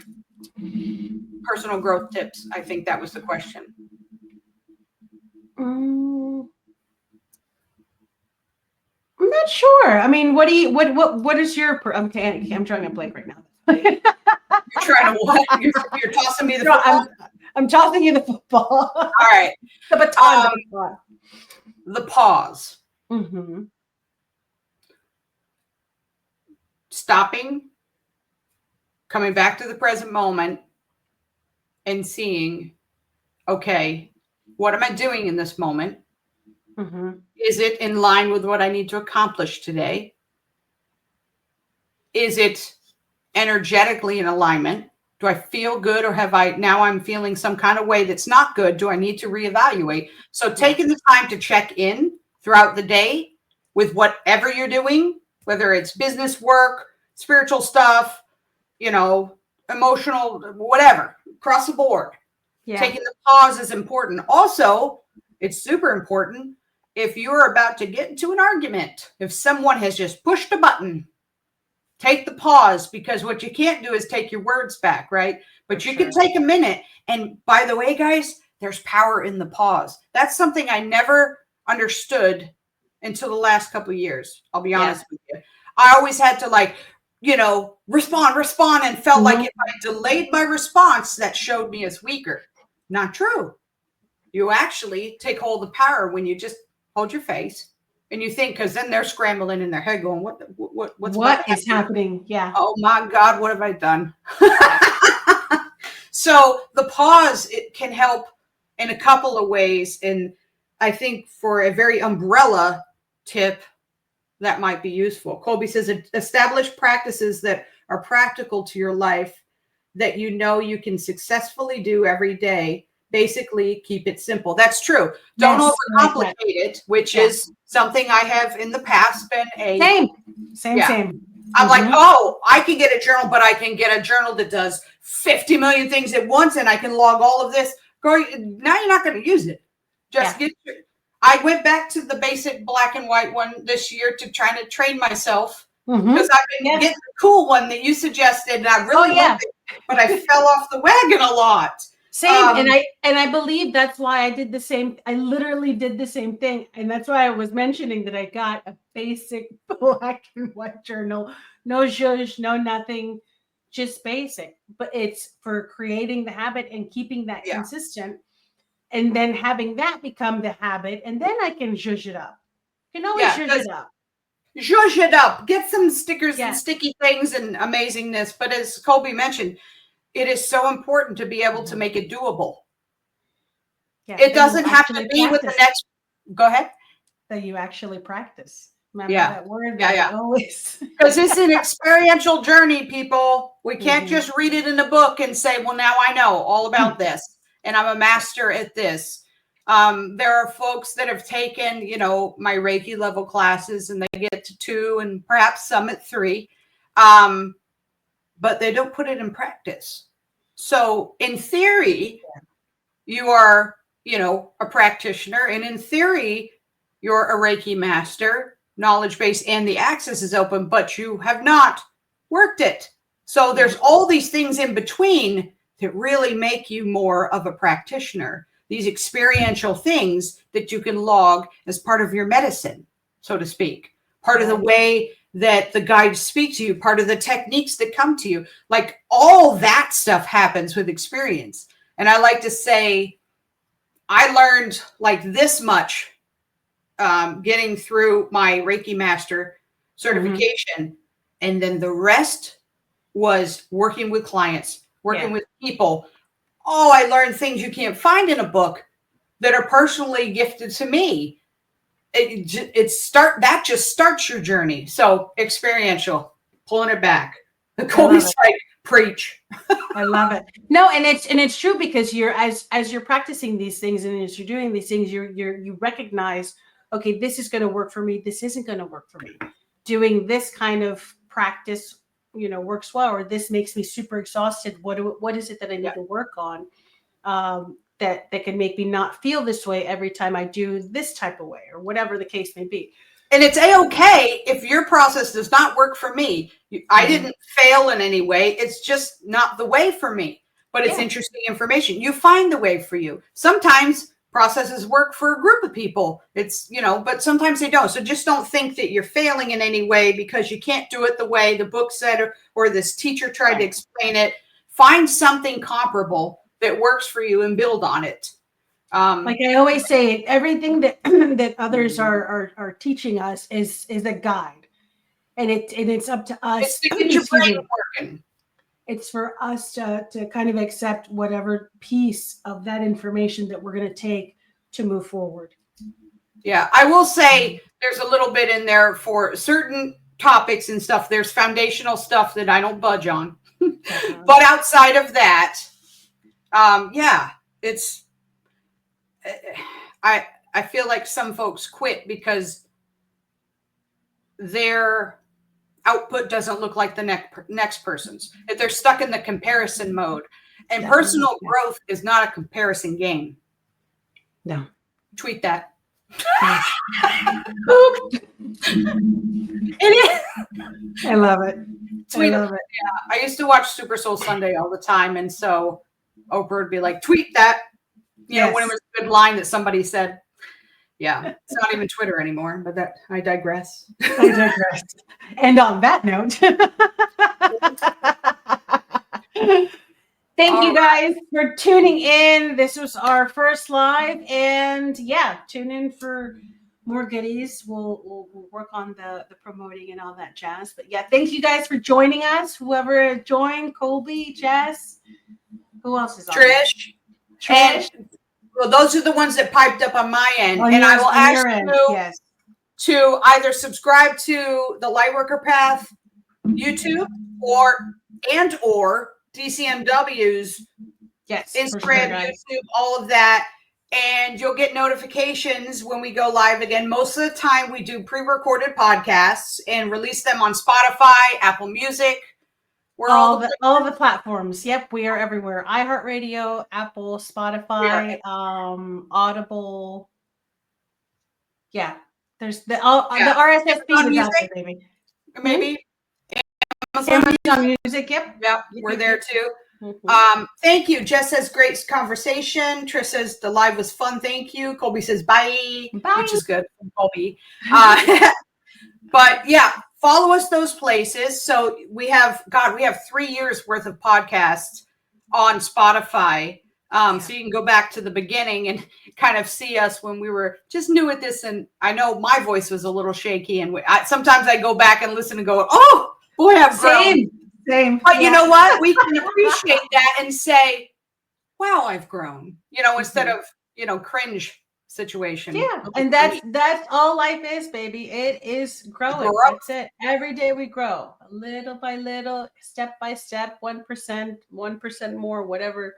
personal growth tips? I think that was the question. I'm not sure. I mean, what is your? I'm drawing a blank right now. You're trying to what? You're tossing me the football? I'm tossing you the football. All right. The baton. The pause. Mm-hmm. Stopping, coming back to the present moment, and seeing, okay, what am I doing in this moment? Mm-hmm. Is it in line with what I need to accomplish today? Is it energetically in alignment? Do I feel good, or I'm feeling some kind of way that's not good? Do I need to reevaluate? So taking the time to check in throughout the day with whatever you're doing, whether it's business, work, spiritual stuff, emotional, whatever, across the board. Yeah. Taking the pause is important. Also, it's super important if you're about to get into an argument, if someone has just pushed a button, take the pause, because what you can't do is take your words back, right? But you can take a minute. And by the way, guys, there's power in the pause. That's something I never understood until the last couple of years. I'll be honest with you. I always had to respond, and felt like if I delayed my response, that showed me as weaker. Not true. You actually take hold of power when you just hold your face and you think, because then they're scrambling in their head going, what is happening? Yeah. Oh my God, what have I done? So the pause, it can help in a couple of ways. And I think for a very umbrella tip, that might be useful. Colby says, establish practices that are practical to your life that you can successfully do every day. Basically, keep it simple. That's true. Don't overcomplicate it, which is something I have in the past been Same. I'm like, oh, I can get a journal, but I can get a journal that does 50 million things at once, and I can log all of this. Girl, now you're not going to use it. I went back to the basic black and white one this year to try to train myself because I've been getting the cool one that you suggested, and I really loved it, but I fell off the wagon a lot. Same, and I believe that's why I did the same. I literally did the same thing, and that's why I was mentioning that I got a basic black and white journal, no zhuzh, no nothing, just basic. But it's for creating the habit and keeping that consistent. And then having that become the habit, and then I can zhuzh it up. You can always zhuzh it up. Zhuzh it up. Get some stickers and sticky things and amazingness. But as Colby mentioned, it is so important to be able to make it doable. Yeah, it doesn't have to be with the next. Go ahead. That you actually practice. Remember that word? Always. Because it's an experiential journey, people. We can't just read it in a book and say, well, now I know all about this. And I'm a master at this. There are folks that have taken, my Reiki level classes, and they get to 2 and perhaps some at 3, but they don't put it in practice. So in theory, you are, a practitioner, and in theory, you're a Reiki master, knowledge base, and the access is open, but you have not worked it. So there's all these things in between that really make you more of a practitioner. These experiential things that you can log as part of your medicine, so to speak. Part of the way that the guides speak to you, part of the techniques that come to you. Like all that stuff happens with experience. And I like to say, I learned like this much getting through my Reiki Master certification. And then the rest was working with clients, working with people. Oh, I learned things you can't find in a book that are personally gifted to me. That just starts your journey. So experiential, pulling it back. Colby's like, preach. I love it. No, and it's true, because you're as you're practicing these things and as you're doing these things, you recognize, okay, this is going to work for me. This isn't going to work for me. Doing this kind of practice works well, or this makes me super exhausted. What is it that I need to work on that can make me not feel this way every time I do this type of way, or whatever the case may be. And it's A-okay if your process does not work for me. I didn't fail in any way. It's just not the way for me. But it's interesting information. You find the way for you. Sometimes processes work for a group of people. It's, but sometimes they don't. So just don't think that you're failing in any way because you can't do it the way the book said or this teacher tried to explain it. Find something comparable that works for you and build on it. Like I always say, everything that that others are teaching us is a guide, and it's up to us. It's to get your brain working. It's for us to kind of accept whatever piece of that information that we're going to take to move forward. Yeah, I will say there's a little bit in there for certain topics and stuff. There's foundational stuff that I don't budge on. But outside of that, it's, I feel like some folks quit because their output doesn't look like the next person's. If they're stuck in the comparison mode, and personal growth is not a comparison game. No. Tweet that. It is. I love it. Tweet it. Yeah. I used to watch Super Soul Sunday all the time, and so Oprah would be like, tweet that. You know, when it was a good line that somebody said. Yeah, it's not even Twitter anymore, but I digress. And on that note, thank you guys for tuning in. This was our first live, and tune in for more goodies. We'll work on the promoting and all that jazz. But thank you guys for joining us. Whoever joined, Colby, Jess, who else is on? Trish. Well, those are the ones that piped up on my end. And I will ask you to either subscribe to the Lightworker Path YouTube or DCNW's Instagram, YouTube, all of that. And you'll get notifications when we go live again. Most of the time we do pre-recorded podcasts and release them on Spotify, Apple Music, We're all the platforms. Yep, we are everywhere. iHeartRadio, Apple, Spotify, Audible. Yeah, there's the RSS feed is out there, baby. Maybe Amazon Music. Yep. Yep, we're there too. Mm-hmm. Thank you. Jess says great conversation. Trish says the live was fun. Thank you. Colby says bye. Which is good from Colby. But yeah, follow us those places. So we have 3 years worth of podcasts on Spotify. So you can go back to the beginning and kind of see us when we were just new at this. And I know my voice was a little shaky, and sometimes I go back and listen and go, oh boy, I've grown. Same. But you know what? We can appreciate that and say, wow, I've grown, instead of, cringe situation. Yeah. And that's all life is, baby. It is growing. That's it. Every day we grow little by little, step by step, 1% more, whatever,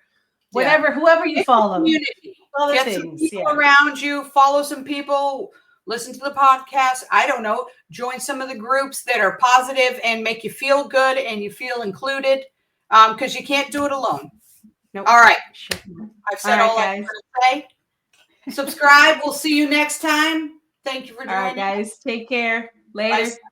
whoever you follow. Community. Get some people around you, follow some people, listen to the podcast. I don't know. Join some of the groups that are positive and make you feel good and you feel included, because you can't do it alone. Nope. All right. Sure. I've said all I want to say. Subscribe. We'll see you next time. Thank you for joining. All right, guys. Take care. Later. Bye.